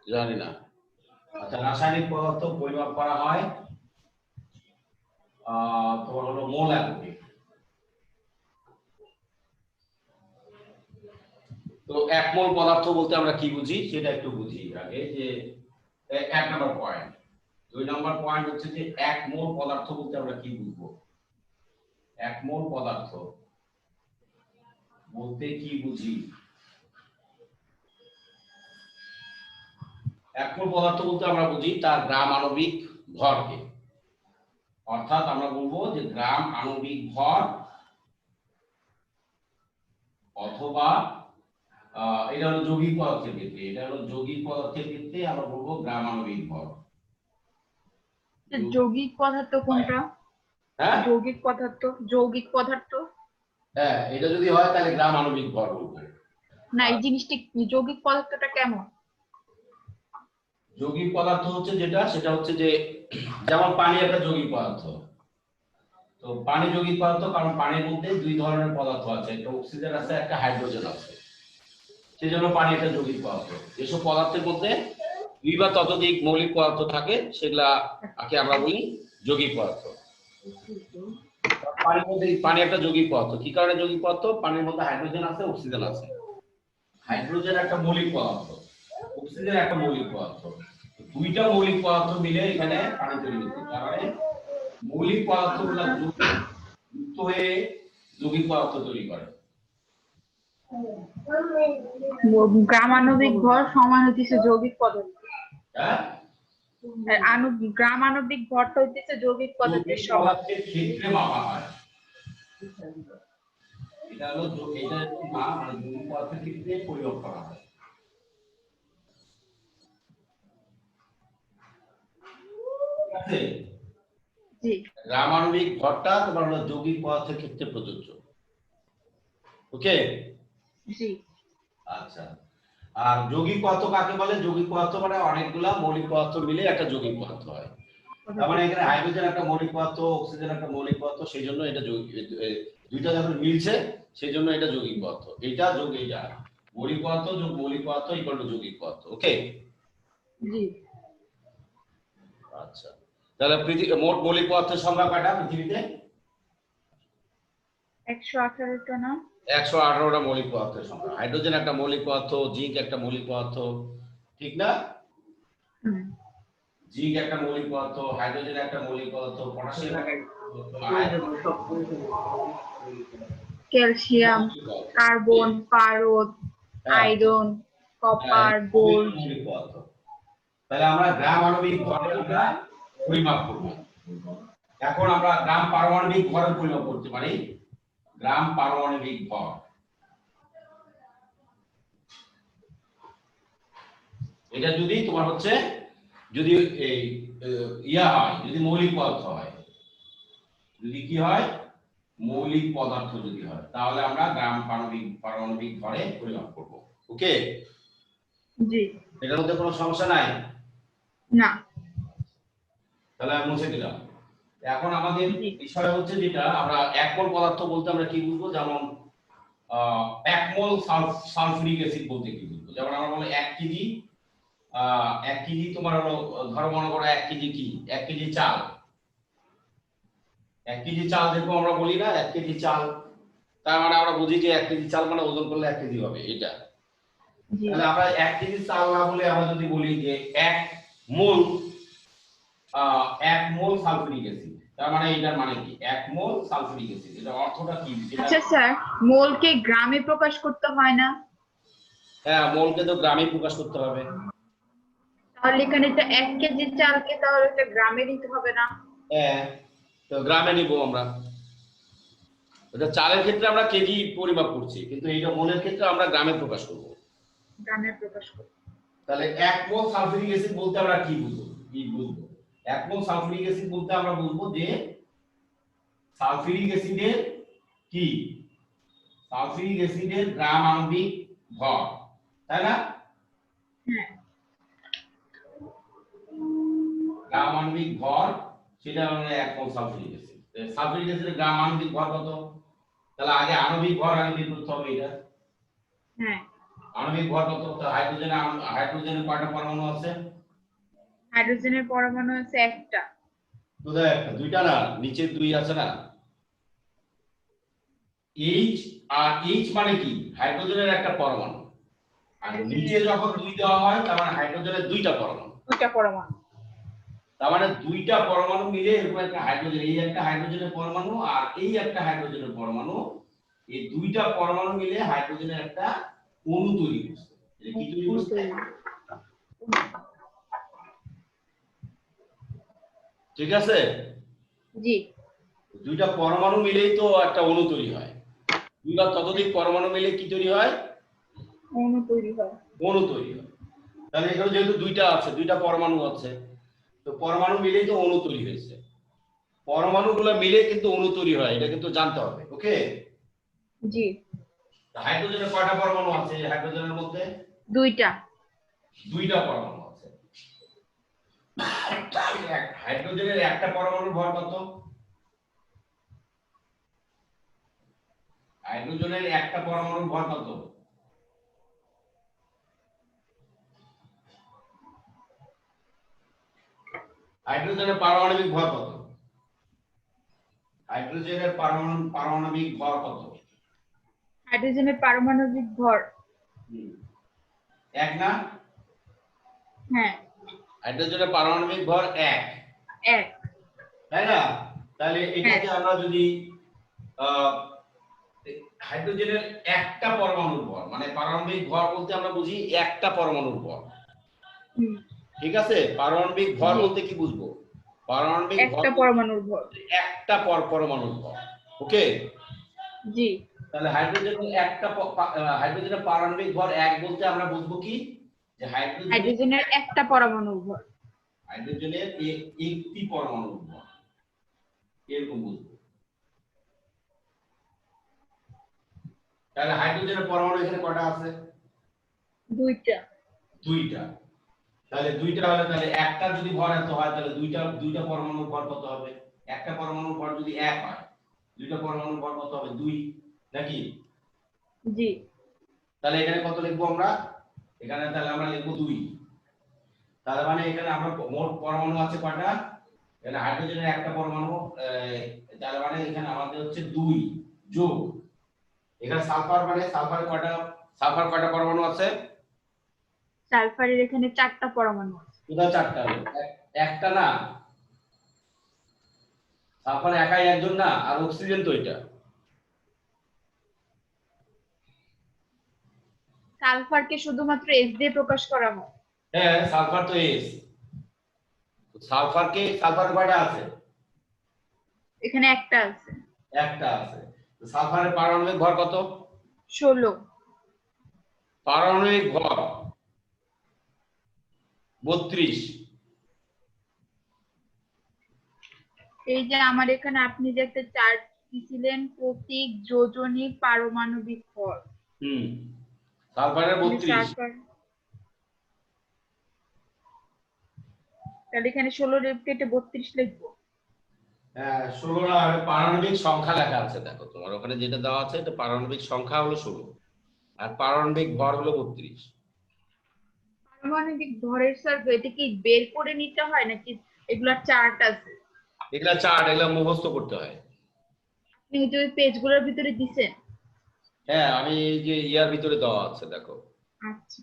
জানি না। আচ্ছা, রাসায়নিক পদার্থ পরিমাপ করা হয় তোমার হলো মোল এককে। তো এক মোল পদার্থ বলতে আমরা কি বুঝি সেটা একটু বুঝি আগে, যে 1 নম্বর পয়েন্ট। 2 নম্বর পয়েন্ট হচ্ছে যে এক মোল পদার্থ বলতে আমরা কি বুঝবো। এক মোল পদার্থ বলতে কি বুঝি? এক মোল পদার্থ বলতে আমরা বুঝি তার গ্রাম আণবিক ভরকে। অর্থাৎ আমরা বলবো যে গ্রাম আণবিক ভর অথবা এটা হলো যৌগিক পদার্থের ক্ষেত্রে, এটা হলো যৌগিক পদার্থের ক্ষেত্রে আমরা বলবো গ্রাম আণবিক ভর। যৌগিক পদার্থ কোনটা? হ্যাঁ, যৌগিক পদার্থ, যৌগিক পদার্থ। হ্যাঁ, এটা যদি হয় তাহলে গ্রাম আণবিক ভর বলবো। না, এই জিনিসটা যৌগিক পদার্থটা কেমন? যৌগিক পদার্থ হচ্ছে যেটা, সেটা হচ্ছে যে যেমন পানি একটা যৌগিক পদার্থ। তো পানি যৌগিক পদার্থ কারণ পানির মধ্যে দুই ধরনের পদার্থ আছে, একটা অক্সিজেন আছে, একটা হাইড্রোজেন আছে, সেজন্য পানি একটা যৌগিক পদার্থ। যেসব পদার্থের মধ্যে দুই বা ততোধিক মৌলিক পদার্থ থাকে সেগুলাকে আমরা বলি যৌগিক পদার্থ। পানির মধ্যে পানি একটা যৌগিক পদার্থ। কি কারণে যৌগিক পদার্থ? পানির মধ্যে হাইড্রোজেন আছে, অক্সিজেন আছে। হাইড্রোজেন একটা মৌলিক পদার্থ, অক্সিজেন একটা মৌলিক পদার্থ। দুইটা মৌলিক পদার্থ মিলে এখানে পানি তৈরি হচ্ছে। তার মানে মৌলিক পদার্থগুলো যুক্ত হয়ে যৌগিক পদার্থ তৈরি করে। গ্রামাণবিক ভর সমান হইতেছে যৌগিক পদার্থ। হ্যাঁ, গ্রামাণবিক ভরটা হইতেছে যৌগিক পদার্থের সমান। ক্ষেত্রে মাপা হয়। এটা হলো এটা মানে যৌগিক পদার্থের ক্ষেত্রে পরিমাপ করা হয়। ঠিক আছে? জি। গ্রামাণবিক ভরটা তোমার হলো যৌগিক পদার্থের ক্ষেত্রে প্রযোজ্য। ওকে? জি। আচ্ছা, আর যৌগিক পদার্থ কাকে বলে? যৌগিক পদার্থ মানে অনেকগুলা মৌলিক পদার্থ মিলে একটা যৌগিক পদার্থ হয়। তার মানে এখানে হাইড্রোজেন একটা মৌলিক পদার্থ, অক্সিজেন একটা মৌলিক পদার্থ, সেই জন্য এটা দুইটা যখন মিলছে সেই জন্য এটা যৌগিক পদার্থ। এটা যোগ এইটা মৌলিক পদার্থ যোগ মৌলিক পদার্থ ইকুয়াল টু যৌগিক পদার্থ। ওকে? জি। আচ্ছা, তাহলে মোট মৌলিক পদার্থের সংখ্যা কয়টা পৃথিবীতে? 118টা না? 118টা মৌলিক পদার্থের সংখ্যা। হাইড্রোজেন একটা মৌলিক পদার্থ, জিঙ্ক একটা মৌলিক পদার্থ, ঠিক না? জিঙ্ক একটা মৌলিক পদার্থ, হাইড্রোজেন একটা মৌলিক পদার্থ, পটাশিয়াম একটা ক্যালসিয়াম, কার্বন, পারদ, আয়রন, কপার, গোল্ড। তাহলে আমরা গ্রাম আণবিক ভরের আমরা পরিমাপ করব। এখন আমরা গ্রাম পারমাণবিক ভরের পরিমাপ করতে পারি। গ্রাম পারমাণবিক ভর, এটা যদি তোমার হচ্ছে যদি এই ইয়া হয়, যদি মৌলিক পদার্থ হয়, যদি কি হয় মৌলিক পদার্থ যদি হয়, তাহলে আমরা গ্রাম পারমাণবিক ভরে পরিমাপ করব। ওকে? জি। এটার মধ্যে কোনো সমস্যা নাই? না। তাহলে আমি মুছে দিলাম। এখন আমাদের বিষয় হচ্ছে যেটা আমরা এক মোল পদার্থ বলতে আমরা কি বুঝবো, যেমন এক মোল সালফিউরিক অ্যাসিড বলতে কি বুঝবো। যেমন আমরা বলি 1 কেজি 1 কেজি তোমার হলো, ধরো মনে করো 1 কেজি কি 1 কেজি চাল। 1 কেজি চাল দেখো আমরা বলি না 1 কেজি চাল, তার মানে আমরা বুঝি যে 1 কেজি চাল মানে ওজন করলে 1 কেজি হবে এটা। তাহলে আমরা 1 কেজি চাল না বলে আমরা যদি বলি যে 1 মোল সালফিউরিক অ্যাসিড, তার মানে এটার মানে কি 1 মোল সালফিউরিক অ্যাসিড, এটা অর্থটা কি? আচ্ছা স্যার, মোলকে গ্রামে প্রকাশ করতে হয় না? হ্যাঁ, মোলকে তো গ্রামে প্রকাশ করতে হবে। তাহলে এখানে তো 1 কেজি চালকে তাহলে এটা গ্রামে নিতে হবে না? হ্যাঁ, তো গ্রামে নিব আমরা। এটা চালের ক্ষেত্রে আমরা কেজি পরিমাপ করছি, কিন্তু এইটা মোলের ক্ষেত্রে আমরা গ্রামে প্রকাশ করব। গ্রামে প্রকাশ করব। তাহলে 1 মোল সালফিউরিক অ্যাসিড বলতে আমরা কি বুঝবো? 1 মোল সালফিউরিক অ্যাসিড বলতে আমরা বুঝবো যে সালফিউরিক অ্যাসিডের কি, সালফিউরিক অ্যাসিডের গ্রাম আণবিক ভর, তাই না? হ্যাঁ। গ্রাম আণবিক ভর সেটা মানে 1 মোল সালফিউরিক অ্যাসিড। সালফিউরিক অ্যাসিডের গ্রাম আণবিক ভর কত? তাহলে আগে আণবিক ভর আগে বের করতে হবে এটা। হ্যাঁ। আণবিক ভর কত? তো হাইড্রোজেনের কয়টা পরমাণু আছে? হাইড্রোজেনের পরমাণু আছে একটা। কোথায় একটা? দুইটা না, নিচে দুই আছে না? এইচ, আর এইচ মানে কি? হাইড্রোজেনের একটা পরমাণু। আর নিচে যখন দুই দেওয়া হয় তার মানে হাইড্রোজেনের দুইটা পরমাণু। দুইটা পরমাণু। তার মানে দুইটা পরমাণু মিলে এরকম একটা হাইড্রোজেন, এই একটা হাইড্রোজেনের পরমাণু আর এই একটা হাইড্রোজেনের পরমাণু, এই দুইটা পরমাণু মিলে হাইড্রোজেনের একটা অণু তৈরি করছে। এটা কি তৈরি করছে? ঠিক আছে? জি। দুইটা পরমাণু মিলেই তো একটা অণু তৈরি হয়। দুই বা ততোধিক পরমাণু মিলে কি তৈরি হয়? অণু তৈরি হয়। অণু তৈরি হয়। তাহলে এখানে যেহেতু দুইটা আছে, দুইটা পরমাণু আছে, তো পরমাণু মিলেই তো অণু তৈরি হয়েছে। পরমাণুগুলো মিলে কিন্তু অণু তৈরি হয়, এটা কিন্তু জানতে হবে। ওকে? জি। হাইড্রোজেনের কয়টা পরমাণু আছে? হাইড্রোজেনের মধ্যে দুইটা। দুইটা পরমাণু আছে। হাইড্রোজেনের একটা পরমাণুর ভর কত? হাইড্রোজেনের একটা পরমাণুর ভর কত? হাইড্রোজেনের পারমাণবিক ভর কত? হাইড্রোজেনের পারমাণবিক ভর কত? হাইড্রোজেনের পারমাণবিক ভর এক না? হ্যাঁ, হাইড্রোজেনের পারমাণবিক ভর এক, এক। তাই না? তাহলে এটাকে আমরা যদি হাইড্রোজেনের একটা পরমাণুর ভর, মানে পারমাণবিক ভর বলতে আমরা বুঝি একটা পরমাণুর ভর। ঠিক আছে? পারমাণবিক ভর বলতে কি বুঝবো? পারমাণবিক ভর একটা পরমাণুর ভর। একটা পরমাণুর ভর। ওকে? জি। তাহলে হাইড্রোজেনের পারমাণবিক ভর এক বলতে আমরা বুঝবো কি? যে হাইড্রোজেনের একটা পরমাণুর ভর। হাইড্রোজেনের একটি পরমাণুর ভর, এরকম বুঝবো। তাহলে হাইড্রোজেনের পরমাণু এখানে কয়টা আছে? দুইটা। দুইটা। তাহলে দুইটা হলে তাহলে একটা যদি ভর এত হয় তাহলে দুইটা পরমাণুর ভর কত হবে? একটা পরমাণুর ভর যদি এক হয়, দুইটা পরমাণুর ভর কত হবে? দুই, নাকি? জি। তাহলে এখানে কত লিখবো আমরা? এখানে তাহলে আমরা লিখবো দুই। তার মানে এখানে আমরা মোট পরমাণু আছে কয়টা? এখানে হাইড্রোজেনের একটা পরমাণু, তার মানে এখানে আমাদের হচ্ছে দুই যোগ এখানে সালফার, মানে সালফার কয়টা পরমাণু আছে? সালফারের এখানে চারটা পরমাণু আছে। কোথায় চারটা হলো? একটা না, সালফার একাই একজন না, আর অক্সিজেন তো এটা। সালফারকে শুধুমাত্র এস দিয়ে প্রকাশ করা হয়। হ্যাঁ, সালফার তো এস। সালফার কয়টা আছে? এখানে একটা আছে। একটা আছে। তো সালফারের পারমাণবিক ভর কত? 16। পারমাণবিক ভর 32। এই যে আমার এখানে আপনি যে একটা চার্ট দিছিলেন, প্রতীক যোজনী পারমাণবিক ভর। সালফারের 32। সালফার তাহলে এখানে 16 কেটে 32 লিখবো। হ্যাঁ, 16 না, পারমাণবিক সংখ্যা লেখা আছে, দেখো তোমার ওখানে যেটা দেওয়া আছে, এটা পারমাণবিক সংখ্যা হলো 16 আর পারমাণবিক ভর হলো 32। পারমাণবিক ভরের স্যার এটা কি বের করে নিতে হয় নাকি এগুলা চার্ট আছে? এগুলা চার্ট, এগুলা মুখস্থ করতে হয়। আপনি যে পেজগুলোর ভিতরে দিছেন? হ্যাঁ, আমি এই যে ইয়ার ভিতরে দেওয়া আছে, দেখো। আচ্ছা।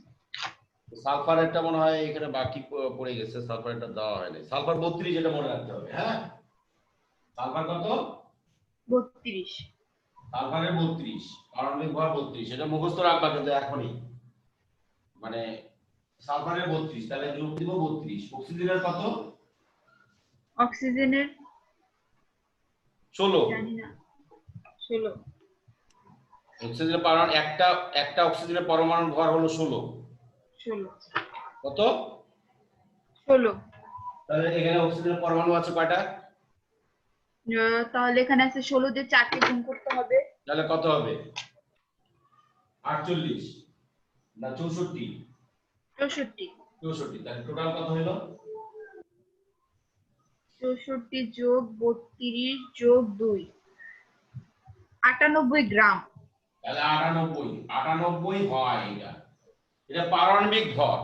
সালফারেরটা মনে হয় এখানে বাকি পড়ে গেছে, সালফারেরটা দেওয়া হয়নি। সালফার 32, এটা মনে রাখতে হবে। হ্যাঁ, সালফার কত? 32। সালফারের 32, পারমাণবিক ভর 32, এটা মুখস্থ রাখবা কিন্তু এখনই, মানে সালফারের 32, তাহলে যোগ দিব 32। অক্সিজেনের কত? অক্সিজেনের 16। জানি না, 16। অক্সিজেনের পরমাণু একটা অক্সিজেনের পরমাণুর ভর হলো 16। 16। কত? 16। তাহলে এখানে অক্সিজেনের পরমাণু আছে কয়টা? তাহলে এখানে আছে 16 দিয়ে 4কে গুণ করতে হবে। তাহলে কত হবে? 48 না 64? 64। তাহলে টোটাল কত হলো? 64 যোগ 32 যোগ 2, 98 গ্রাম। তাহলে 98 হয় এটা। এটা পারমাণবিক ভর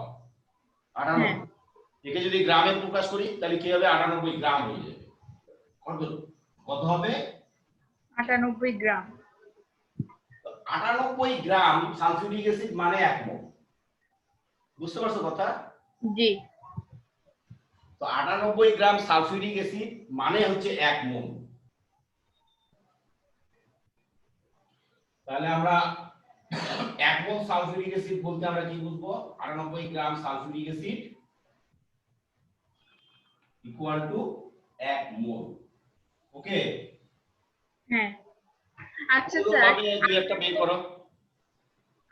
হ্যাঁ 98। একে যদি গ্রামে প্রকাশ করি তাহলে কি হবে? 98 গ্রাম হয়ে যাবে। কত কত হবে? 98 গ্রাম। 98 গ্রাম সালফিউরিক অ্যাসিড মানে 1 মোল। বুঝতে পারছো কথা? জি। তো 98 গ্রাম সালফিউরিক অ্যাসিড মানে হচ্ছে 1 মোল। তাহলে আমরা 1 মোল সালফিউরিক অ্যাসিড বলতে আমরা কি বুঝবো? 98 গ্রাম সালফিউরিক অ্যাসিড ইকুয়াল টু 1 মোল। ওকে? হ্যাঁ আচ্ছা অনুরূপ স্যার, ভাবে দুই একটা বের করো।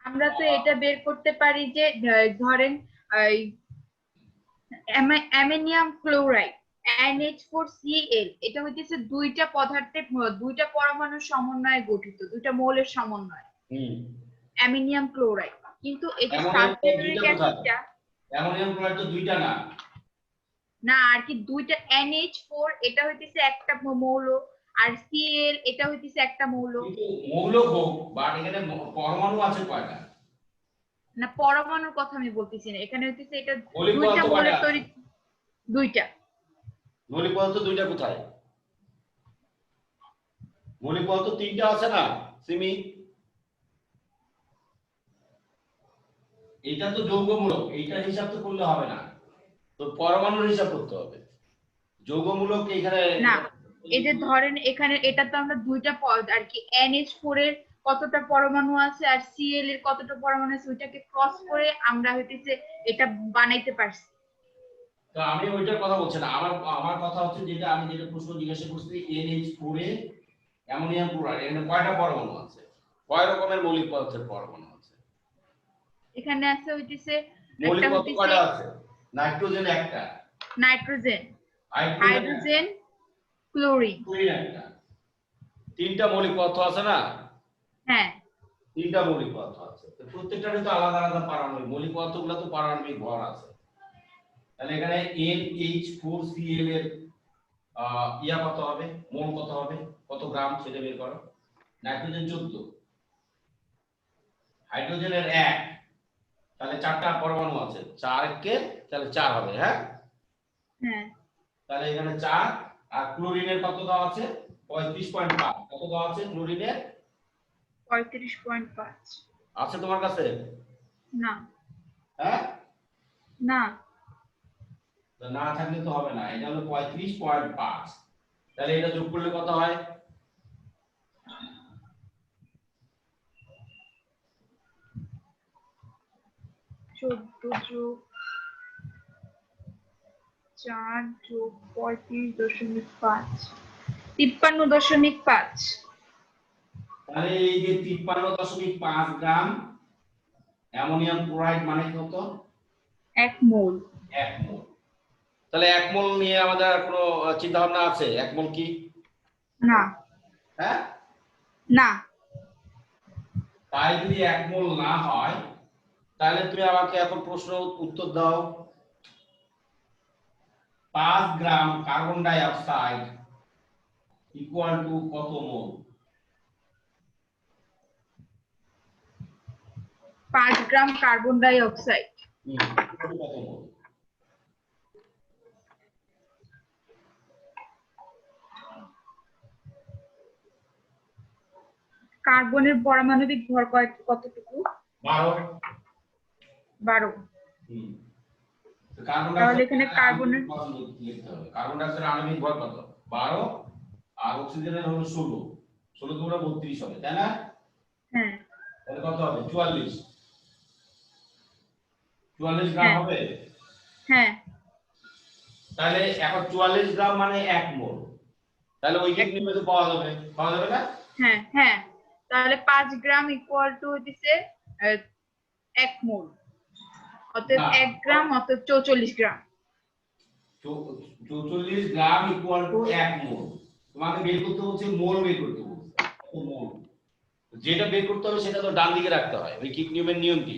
আমরা তো এটা বের করতে পারি যে ধরেন অ্যামোনিয়াম ক্লোরাইড NH4Cl, এটা হইতেছে দুইটা পদার্থের দুইটা পরমাণুর সমন্বয়ে গঠিত, দুইটা মৌলের সমন্বয় অ্যামোনিয়াম ক্লোরাইড। কিন্তু এই যে অ্যামোনিয়াম ক্লোরাইড সালফিউরিক দুইটা কোথায়? অ্যাসিডটা অ্যামোনিয়াম ক্লোরাইড তো দুইটা না। না, আর কি দুইটা NH4 এটা হইতেছে একটা মৌল, আর Cl এটা হইতেছে একটা মৌল। কিন্তু মৌল হোক বাট এখানে পরমাণু আছে কয়টা? না, পরমাণুর কথা আমি বলতেছি না, এখানে হইতেছে এটা মৌলিক দুইটা পদার্থ মৌলের কয়টা? তৈরি, দুইটা। মৌলিক পদার্থ দুইটা কোথায়? মৌলিক পদার্থ তিনটা আছে না সিমি? এটা তো যৌগমূলক, এইটার হিসাব তো করলে হবে না, তো পরমাণুর হিসাব করতে হবে। যৌগমূলক এখানে না, এই যে ধরেন এখানে এটা তো আমরা দুইটা পদ আর কি, NH4 এর কতটা পরমাণু আছে আর Cl এর কতটা পরমাণু আছে, ওইটাকে ক্রস করে আমরা হইতেছে এটা বানাইতে পারছি। তো আমি ওইটার কথা বলছি না, আমার আমার কথা হচ্ছে যেটা আমি যেটা প্রশ্ন জিজ্ঞাসা করছি, NH4 এ অ্যামোনিয়াম ক্লোরাইড এখানে কয়টা পরমাণু আছে? কয় রকমের মৌলিক পদার্থের পরমাণু আছে? এখানে আছে হইতেছে মৌলিক একটা পদার্থ হইতেছে কয়টা আছে? নাইট্রোজেন একটা, nitrogen, hydrogen hydrogen, chlorine. Chlorine একটা। তিনটা মৌলিক পদার্থ আছে না? হ্যাঁ তিনটা মৌলিক পদার্থ আছে, তো প্রত্যেকটারই তো আলাদা আলাদা পারমাণবিক মৌলিক পদার্থগুলো তো পারমাণবিক ভর আছে। তাহলে এখানে NH4Cl এর ইয়া কত হবে? মোল কত হবে? কত গ্রাম সেটা বের করো। নাইট্রোজেন 14, হাইড্রোজেনের 1, তাহলে 4টা পরমাণু আছে, 4 কে তাহলে 4 হবে। হ্যাঁ, হ্যাঁ তাহলে এখানে 4। আর ক্লোরিনের কত দেওয়া আছে? 35.5। কত দেওয়া আছে ক্লোরিনের? 35.5। আছে তোমার কাছে? না হ্যাঁ, না, তো না থাকলে তো হবে না, এটা হলো 35.5। তাহলে এটা যোগ করলে কত হয়? 14 যোগ 4 যোগ 35.5, 53.5। তাহলে এই যে 53.5 গ্রাম অ্যামোনিয়াম ক্লোরাইড মানে কত? 1 মোল। 1 মোল। তাহলে 1 মোল নিয়ে আমাদের আর কোনো চিন্তা ভাবনা আছে? 1 মোল কি? না হ্যাঁ, না, তাই যদি 1 মোল না হয় তাহলে তুমি আমাকে এখন প্রশ্ন উত্তর দাও। 5 gram carbon dioxide equal to কত mole? 5 gram carbon dioxide কত মোল? কার্বনের পারমাণবিক ভর কতটুকু? 12। 12। তো কার্বন তাহলে ডাই এখানে কার্বনের লিখতে হবে। কার্বন ডাই অক্সাইডের আণবিক ভর কত? 12, আর অক্সিজেনের হলো 16। 16 গুণা 32 হবে, তাই না? হ্যাঁ তাহলে কত হবে? 44। 44 গ্রাম হ্যাঁ হবে। হ্যাঁ তাহলে এখন 44 গ্রাম মানে 1 মোল। তাহলে ওই দিক নিয়ে তো পাওয়া যাবে না? হ্যাঁ হ্যাঁ, তাহলে 5 গ্রাম ইকুয়াল টু হইতেছে 1 মোল, অতএব না, 1 গ্রাম অতএব 44 গ্রাম। 44 গ্রাম ইকুয়াল টু 1 মোল। তোমাকে বের করতে হচ্ছে মোল, বের করতে বলছে কত মোল। যেটা বের করতে হবে সেটা তো ডান দিকে রাখতে হয়, ওই কিক নিয়মের নিয়ম কি?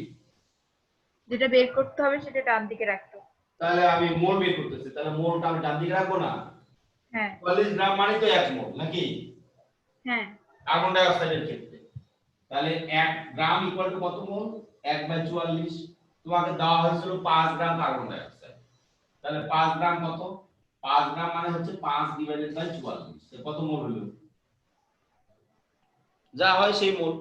যেটা বের করতে হবে সেটা ডান দিকে রাখতে হবে। তাহলে আমি মোল বের করতেছি, তাহলে মোলটা আমি ডান দিকে রাখবো না? হ্যাঁ 44 গ্রাম মানে তো 1 মোল নাকি হ্যাঁ কার্বন ডাই অক্সাইডের ক্ষেত্রে। তাহলে 1 গ্রাম ইকুয়াল টু কত মোল? 1/44। তোমাকে দেওয়া হয়েছিল 5 গ্রাম কার্বন ডাই অক্সাইড, তাহলে 5 গ্রাম কত? 5 গ্রাম মানে হচ্ছে 5 ডিভাইডেড বাই 44, সে কত মোল হলো? যা হয় সেই মোল।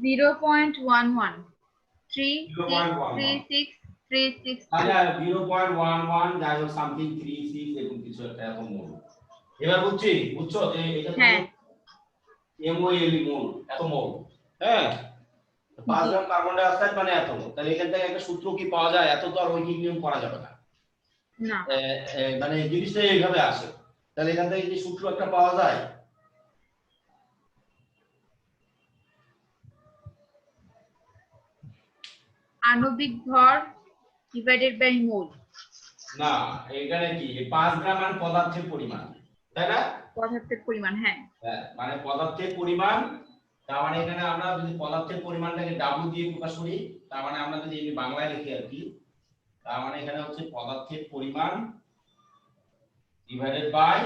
0.11363636 তাহলে 0.11 যাই হোক সামথিং 36 এরকম কিছু একটা এত মোল। এবার বুঝছো যে এটা তো হ্যাঁ MOL মোল, এত মোল। হ্যাঁ, 5 গ্রাম কার্বন ডাই অক্সাইড মানে এত মোল। তাহলে এখান থেকে একটা সূত্র কি পাওয়া যায়? এত তো আর ঐকিক নিয়ম করা যাবে না, না মানে জিনিসটা এইভাবে আসে। তাহলে এখান থেকে কি সূত্র একটা পাওয়া যায়? আণবিক ভর ডিভাইডেড বাই মোল। না, এখানে কি 5 গ্রাম মানে পদার্থের পরিমাণ, তাই না? পদার্থের পরিমাণ, হ্যাঁ হ্যাঁ, মানে পদার্থের পরিমাণ। তার মানে এখানে আমরা যদি পদার্থের পরিমাণটাকে W দিয়ে প্রকাশ করি, তার মানে আমরা যদি এই বাংলায় লিখি আর কি, তার মানে এখানে হচ্ছে পদার্থের পরিমাণ ডিভাইডেড বাই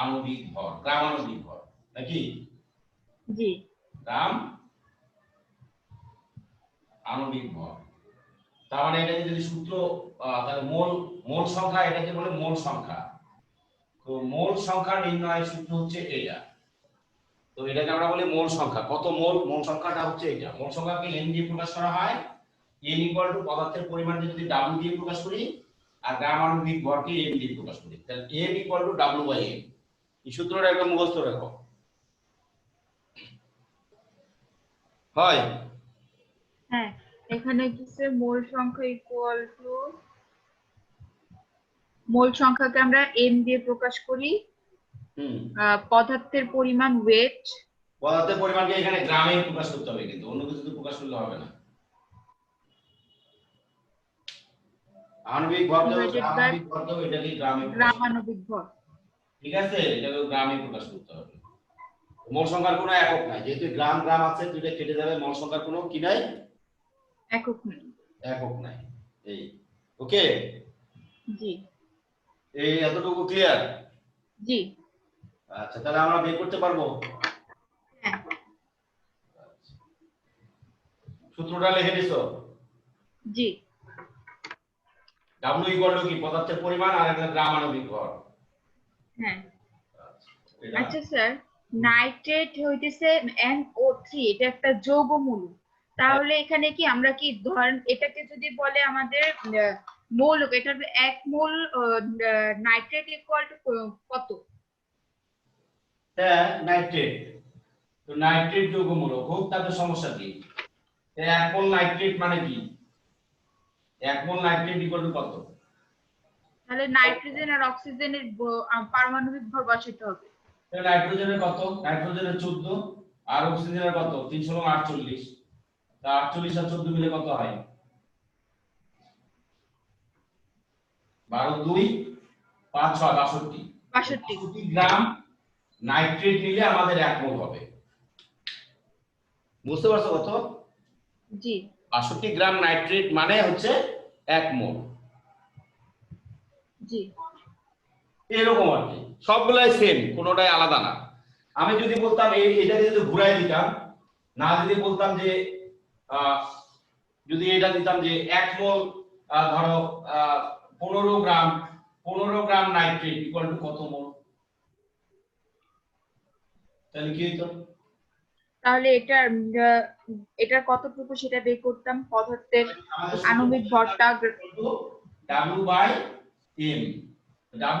আণবিক ভর, গ্রাম আণবিক ভর, নাকি? জি গ্রাম আণবিক ভর। তার মানে এটা যদি সূত্র, তাহলে মোল সংখ্যা, এটাকে বলে মোল সংখ্যা। তো মোল সংখ্যা নির্ণয়ের সূত্র হচ্ছে এটা। তো এটাকে আমরা বলি মোল সংখ্যা। কত মোল? মোল সংখ্যাটা হচ্ছে এটা। মোল সংখ্যাকে n দিয়ে প্রকাশ করা হয়। n ইকুয়াল টু পদার্থের পরিমাণকে যদি w দিয়ে প্রকাশ করি, আর গ্রাম আণবিক ভরকে m দিয়ে প্রকাশ করি, তাহলে m equal to w by m। এই সূত্রটা একদম মুখস্থ রাখো। হয়? হ্যাঁ, এখানে কিসে মোল সংখ্যা ইকুয়াল টু, মোল সংখ্যাকে আমরা m দিয়ে প্রকাশ করি, পদার্থের পরিমাণ ওয়েট, পদার্থের পরিমাণকে এখানে গ্রামে প্রকাশ করতে হবে, কিন্তু অন্য কিছুতে প্রকাশ করলে হবে না। আণবিক ভর দেব, আণবিক ভর দেব, এটাকে গ্রামে গ্রাম আণবিক ভর। ঠিক আছে, এটাকে গ্রামে প্রকাশ করতে হবে। মোল সংখ্যার কোনো একক নাই, যেহেতু গ্রাম গ্রাম আছে, দুইটা কেটে যাবে। মোল সংখ্যার কোনো কি নাই? একক নাই। একক নাই। এই ওকে, জি এই এতটুকু ক্লিয়ার? জি আচ্ছা, তাহলে আমরা বের করতে পারবো। হ্যাঁ সূত্রটা লিখে দিছো? জি। W ইকুয়াল টু কি? পদার্থের পরিমাণ, আর একটা গ্রাম আণবিক ভর। হ্যাঁ আচ্ছা স্যার, নাইট্রেট হইতেছে NO3, এটা একটা যৌগমূল। তাহলে এখানে কি আমরা কি ধরেন এটাকে যদি বলে আমাদের মোল, এটার 1 মোল নাইট্রেট ইকুয়াল টু কত? হ্যাঁ, নাইট্রেট। তো নাইট্রেট যৌগমূল হোক, তাতে সমস্যা কি? 1 মোল নাইট্রেট মানে কি? 1 মোল নাইট্রেট ইকুয়াল টু কত? তাহলে নাইট্রোজেন আর অক্সিজেনের পারমাণবিক ভর বসাতে হবে। নাইট্রোজেনের কত? নাইট্রোজেনের 14, আর অক্সিজেনের কত? 3 × 48। তা 48 আর 14 মিলে কত হয়? 12 2 5 6 62। 62 গ্রাম নাইট্রেট নিলে আমাদের 1 মোল হবে। বুঝতে পারছো কত? জি 62 গ্রাম নাইট্রেট মানে হচ্ছে 1 মোল। জি এরকম আর কি, সবগুলাই সেম, কোনোটাই আলাদা না। আমি যদি বলতাম এটাকে যদি ঘুরাই দিতাম, না যদি বলতাম যে যদি এটা দিতাম যে 1 মোল, ধরো 15 গ্রাম নাইট্রেট ইকুয়াল টু কত মোল, তাহলে কি হতো? তাহলে এটার কতটুকু সেটা বের করতাম, পদার্থের আণবিক ভরটা W বাই M।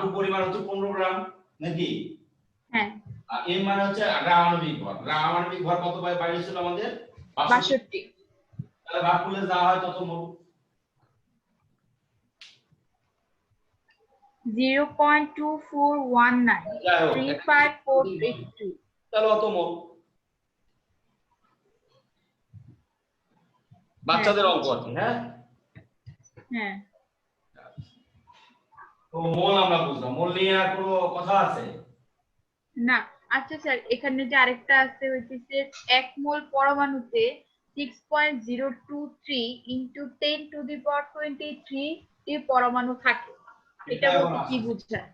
W পরিমাণ হচ্ছে 15 গ্রাম, নাকি? হ্যাঁ, আর M মানে হচ্ছে গ্রাম আণবিক ভর। গ্রাম আণবিক ভর কত বাইরেছিল আমাদের? 62। তাহলে ভাগ করলে যা হয় তত মোল। 0.241935482। তাহলে অত মোল। বাচ্চাদের অঙ্ক আর কি। হ্যাঁ হ্যাঁ তো মোল আমরা বুঝলাম, মোল নিয়ে আর কোনো কথা আছে না। আচ্ছা স্যার, এখানে যে আরেকটা আছে হইতেছে 1 মোল পরমাণুতে 6.023 × 10⁻23 টি পরমাণু থাকে, এটা বলতে কি বোঝায়?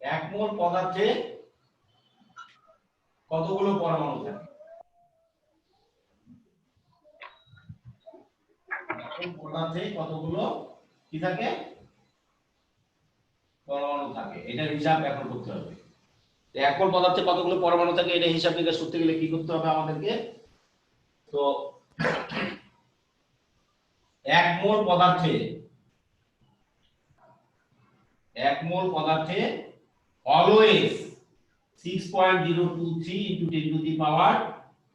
1 মোল পদার্থে কতগুলো পরমাণু থাকে? কোন পদার্থে কতগুলো কি থাকে পরমাণু থাকে এটার হিসাব এখন করতে হবে। তো এক মোল পদার্থে কতগুলো পরমাণু থাকে এটা হিসাব নিকাশ করতে গেলে কি করতে হবে আমাদেরকে? তো এক মোল পদার্থে অলওয়েজ 6.023 *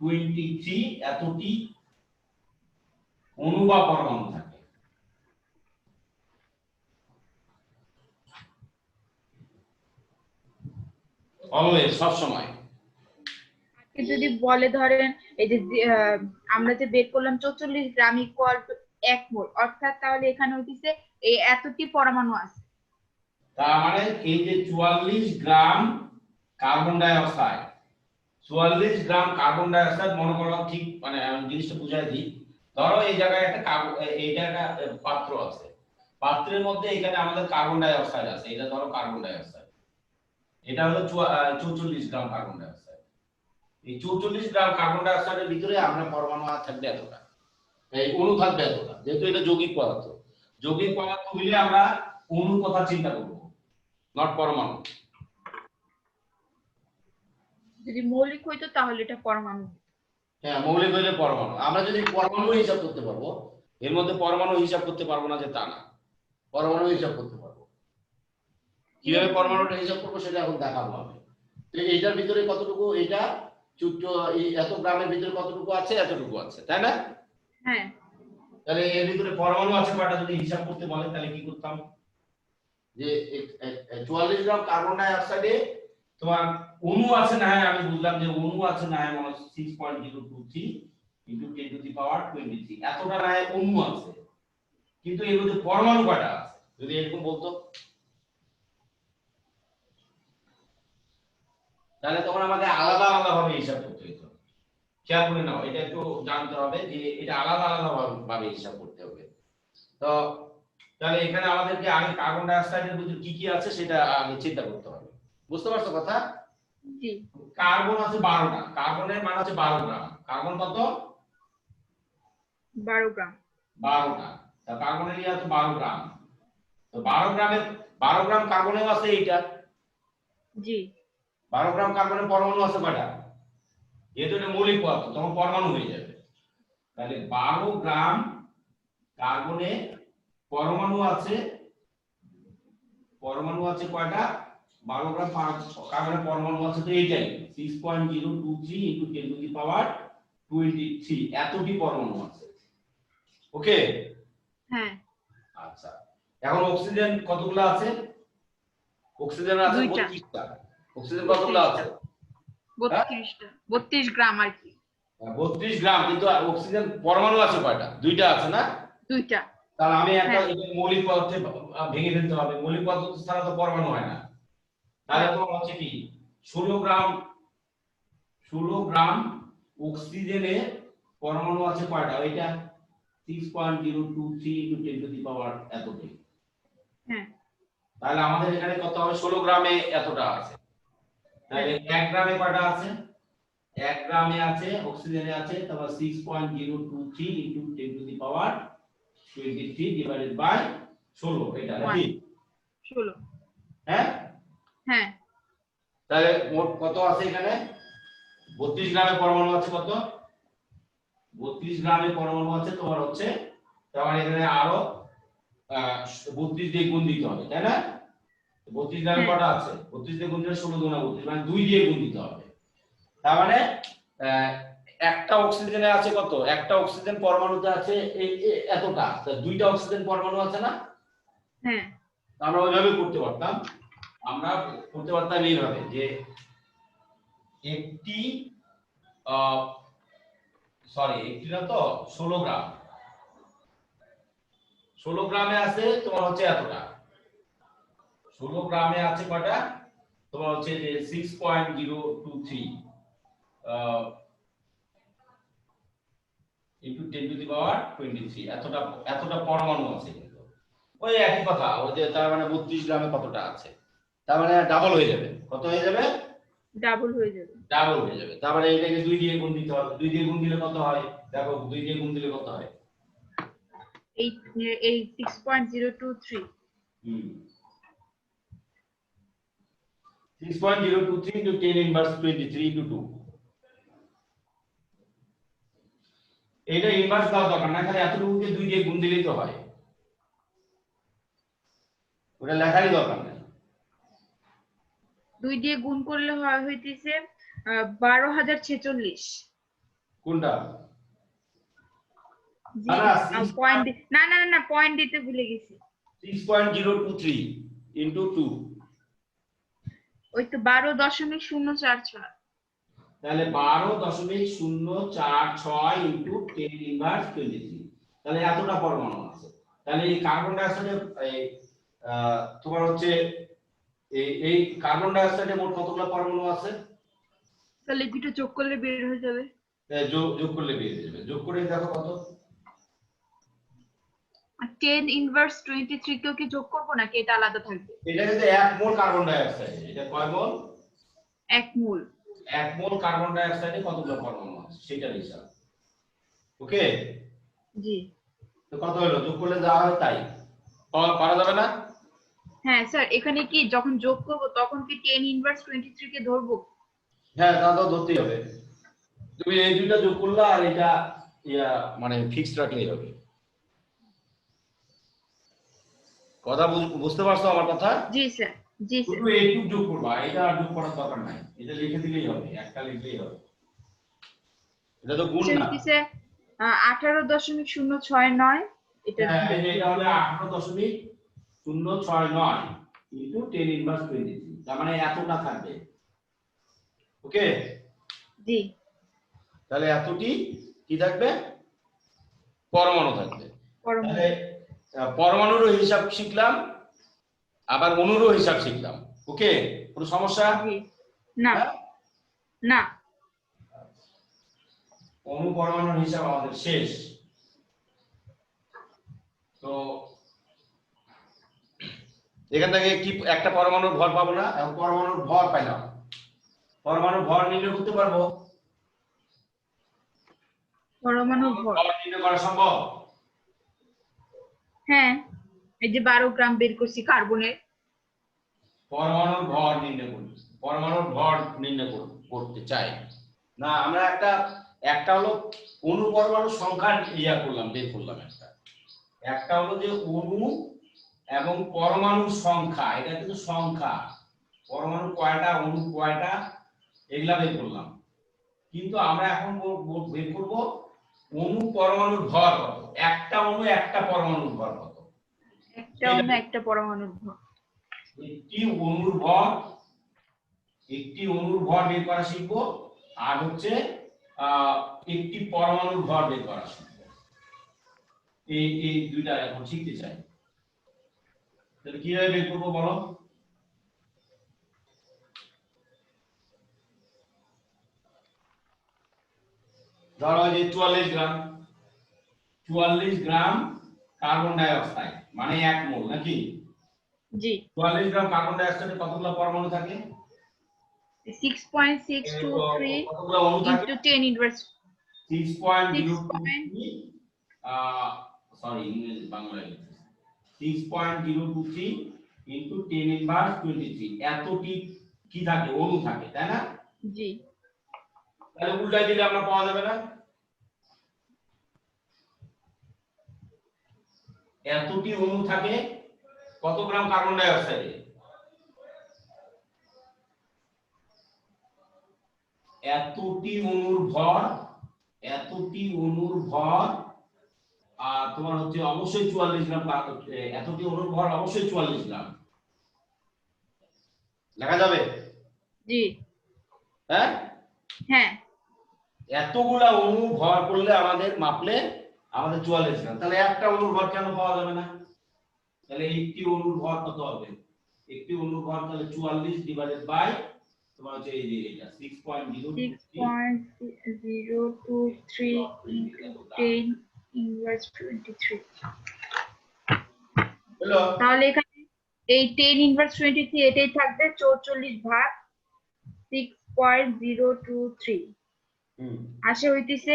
10⁻23 এতটি অণু বা পরমাণু থাকে। অলওয়েজ সব সময়। যদি বলে ধরেন এই যে আমরা যে বের করলাম 44 গ্রাম ইকুয়াল টু 1 মোল, অর্থাৎ তাহলে এখানে হইতেছে এই এতটি পরমাণু আছে। তার মানে এই যে 44 গ্রাম কার্বন ডাই অক্সাইড, 44 গ্রাম কার্বন ডাই অক্সাইড মনে করো, ঠিক মানে আমি জিনিসটা বুঝাই দিই। ধরো এই জায়গায় একটা এইটা একটা পাত্র আছে, পাত্রের মধ্যে এখানে আমাদের কার্বন ডাই অক্সাইড আছে, এটা ধরো কার্বন ডাই অক্সাইড, এটা হলো 44 গ্রাম কার্বন ডাই অক্সাইড। এই 44 গ্রাম কার্বন ডাই অক্সাইডের ভিতরে আমরা পরমাণু থাকবে এতটা, এই অণু থাকবে এতটা। যেহেতু এটা যৌগিক পদার্থ, যৌগিক পদার্থ হইলে আমরা অণুর কথা চিন্তা করব, নট পরমাণু। যদি মৌলিক হইতো তাহলে এটা পরমাণু। হ্যাঁ, মৌলিক হইলে পরমাণু। আমরা যদি পরমাণু হিসাব করতে পারবো, এর মধ্যে পরমাণু হিসাব করতে পারবো না যে তা না, পরমাণু হিসাব করতে পারবো। কিভাবে পরমাণুটা হিসাব করবো সেটা এখন দেখাবো আমি। তো এইটার ভিতরে কতটুকু, এটা এত গ্রামের ভিতরে কতটুকু আছে, এতটুকু আছে, তাই না? হ্যাঁ। তাহলে এর ভিতরে পরমাণু আছে কয়টা যদি হিসাব করতে বলে তাহলে কি করতাম? যে 44 গ্রাম কার্বন ডাই অক্সাইডে তোমার অণু আছে না, আমি বুঝলাম যে অণু আছে না মানে 6.023 * 10⁻23 এতটা না অণু আছে, কিন্তু এর মধ্যে পরমাণু কয়টা আছে যদি এরকম বলতো, তাহলে তখন আমাকে আলাদা আলাদা ভাবে হিসাব করতে হতো। খেয়াল করে নাও, এটা একটু জানতে হবে যে এটা আলাদা আলাদা ভাবে হিসাব করতে হবে। তো তাহলে এখানে আমাদেরকে আগে কার্বন ডাই অক্সাইডের ভিতরে কি কি আছে সেটা আগে চিন্তা করতে হবে। বুঝতে পারছো কথা? জি। কার্বন আছে 12টা, কার্বনের মান আছে 12 গ্রাম। কার্বন কত? 12 গ্রাম। 12টা। তা কার্বনের ইয়ে আছে 12 গ্রাম। তো 12 গ্রাম কার্বনেও আছে এইটা। জি। 12 গ্রাম কার্বনের পরমাণু আছে কয়টা? যেহেতু এটা মৌলিক পদার্থ তখন পরমাণু হয়ে যাবে। তাহলে 12 গ্রাম কার্বনে পরমাণু আছে কয়টা? 12 গ্রাম কার্বনের পরমাণু আছে তো এইটাই 6.023 * 10⁻23 এতটি পরমাণু আছে। ওকে? হ্যাঁ। আচ্ছা, এখন অক্সিজেন কতগুলো আছে? অক্সিজেন আছে 32টা। অক্সিজেন কতগুলো আছে? 32টা, 32 গ্রাম আর কি। 32 গ্রাম, কিন্তু অক্সিজেন পরমাণু আছে কয়টা? দুইটা আছে না? দুইটা। তাহলে আমি একটা মৌলিক পদার্থে ভেঙে ফেলতে হবে, মৌলিক পদার্থ ছাড়া তো পরমাণু হয় না। তাহলে তোমার হচ্ছে কি 16 গ্রাম অক্সিজেনে পরমাণু আছে কয়টা? ওইটা 6.023 * 10⁻³ এতটি। হ্যাঁ। তাহলে আমাদের এখানে কত হবে? 16 গ্রামে এতটা আছে। তাহলে 1 গ্রামে কয়টা আছে? 1 গ্রামে আছে অক্সিজেনে আছে তারপর 6.023 * 10⁻23 ডিভাইডেড বাই 16, এটা নাকি 16? হ্যাঁ হ্যাঁ। তাহলে মোট কত আছে এখানে? 32 গ্রামে পরমাণু আছে কত? 32 গ্রামে পরমাণু আছে তোমার হচ্ছে, তার মানে এখানে আরো 32 দিয়ে গুণ দিতে হবে, তাই না? 32 গ্রামে কটা আছে? 32 দিয়ে গুণ দিলে 16 × 32 মানে 2 দিয়ে গুণ দিতে হবে। তার মানে একটা অক্সিজেনে আছে কত? একটা অক্সিজেন পরমাণুতে আছে এতটা, দুইটা অক্সিজেন পরমাণু আছে না? হ্যাঁ। আমরা ওইভাবে করতে পারতাম, এইভাবে যে একটি একটি না তো 16 গ্রাম, 16 গ্রামে আছে তোমার হচ্ছে এতটা, 16 গ্রামে আছে কয়টা? তোমার হচ্ছে যে 6.023 * 10⁻23 এতটা পরমাণু আছে। কিন্তু ওই একই কথা, ওই যে তার মানে 32 গ্রামে কতটা আছে, তার মানে ডাবল হয়ে যাবে। কত হয়ে যাবে? ডাবল হয়ে যাবে। ডাবল হয়ে যাবে। তার মানে এটাকে 2 দিয়ে গুণ দিতে হবে। 2 দিয়ে গুণ দিলে কত হয়? দেখো 2 দিয়ে গুণ দিলে কত হয়? এই 6.023 6.023 into 10 inverse 23 into 2 এটা ইনভার্স দাও দরকার না, খালি এতটুকুকে 2 দিয়ে গুণ দিলেই তো হয়, ওটা লেখারই দরকার নেই। 2 দিয়ে গুণ করলে হয় হইতেছে 12,046। কোনটা? জি, না, পয়েন্ট না না না পয়েন্ট দিতে ভুলে গেছি। 6.023 into 2 ওই তো 12.046। তাহলে 12.046 into 10 ইনভার্স 23, তাহলে এতটা পরমাণু আছে। তাহলে এই কার্বন ডাই অক্সাইডে তোমার হচ্ছে এই কার্বন ডাই অক্সাইডে মোট কতগুলো পরমাণু আছে? তাহলে দুটো যোগ করলে বের হয়ে যাবে। যোগ করলে বেরিয়ে যাবে, যোগ করে দেখো কত। 10 ইনভার্স 23 কেও কি যোগ করব নাকি এটা আলাদা থাকবে? এটা কিন্তু 1 মোল কার্বন ডাই অক্সাইড, এটা কয় মোল? 1 মোল। 1 মোল কার্বন ডাই অক্সাইডে কতগুলো পরমাণু আছে সেটার হিসাব। ওকে, জি। তো কত হলো? যোগ করলে যা হয় তাই পারা যাবে না? হ্যাঁ স্যার, এখানে কি যখন যোগ করব তখন কি 10 ইনভার্স 23 কে ধরবো? হ্যাঁ, তা তো ধরতেই হবে। তুমি এই দুইটা যোগ করলে আর এটা মানে ফিক্সড রাখলেই হবে। কথা বুঝতে পারছো আমার কথা? জি স্যার, জি স্যার। শুধু এইটুকু যোগ করবা, এটা আর যোগ করার দরকার নাই, এটা লিখে দিলেই হবে, একটা লিখলেই হবে। এটা তো গুণ না। হচ্ছে 18.069 এটা। হ্যাঁ, এটা হলো 18.069 ইনটু 10 ইনভার্স 23, তার মানে এতটা থাকবে। ওকে, জি। তাহলে এতটি কি থাকবে? পরমাণু থাকবে। তাহলে পরমাণুরও হিসাব শিখলাম, আবার অণুরও হিসাব শিখলাম। ওকে, কোনো সমস্যা? না না। অণু পরমাণুর হিসাব আমাদের শেষ। তো এখান থেকে কি একটা পরমাণুর ভর পাবো না? এখন পরমাণুর ভর পাইলাম, পরমাণুর ভর নির্ণয় করতে পারবো? পরমাণুর ভর নির্ণয় করা সম্ভব? হ্যাঁ, এই যে 12 গ্রাম বের করছি কার্বনের। পরমাণুর ভর নির্ণয় করতে, পরমাণুর ভর নির্ণয় করতে চাই না আমরা। একটা হলো অণু পরমাণু সংখ্যা করলাম, বের করলাম। একটা হলো যে অণু এবং পরমাণুর সংখ্যা, এটা কিন্তু সংখ্যা, পরমাণু কয়টা অণু কয়টা এগুলা বের করলাম। কিন্তু আমরা এখন বের করব অণু পরমাণুর ভর কত, একটা অণু একটা পরমাণুর ভর কত। একটা অণু একটা পরমাণুর ভর, একটি অণুর ভর, একটি অণুর ভর বের করা শিখবো, আর হচ্ছে একটি পরমাণুর ভর বের করা শিখবো। এই দুইটা এখন শিখতে চাই। তাহলে কিভাবে বের করবো বলো? ধরো যে 44 গ্রাম কার্বন ডাই অক্সাইড মানে 1 মোল নাকি? জি। 44 গ্রাম কার্বন ডাই অক্সাইডে কতগুলো পরমাণু থাকে? 6.623 কতগুলো অণু থাকে? into 10 inverse 6.023 সরি ইংরেজি বাংলায় 6.023 into 10 inverse 23, এতটি কি থাকে? অণু থাকে, তাই না? জি। তাহলে উল্টাই দিলে আমরা পাওয়া যাবে না? এতটি অণু থাকে কত গ্রাম কার্বন ডাই অক্সাইডে? এতটি অণুর ভর, এতটি অণুর ভর তোমার হচ্ছে অবশ্যই 44 গ্রাম। এতটি অণুর ভর অবশ্যই 44 গ্রাম লেখা যাবে? জি। হ্যাঁ হ্যাঁ। এতগুলা অণু ভর করলে আমাদের মাপলে আমাদের 44 গ্রাম, তাহলে একটা অণুর ভর কেন পাওয়া যাবে না? তাহলে একটি অণুর ভর কত হবে? একটি অণুর ভর তাহলে 44 ডিভাইডেড বাই তোমার হচ্ছে এই যে এটা 6.023 into 10 inverse 23। হলো। তাহলে এখানে এই 10 inverse 23 এটাই থাকবে 44 ভাগ 6.023। আসে হইতেছে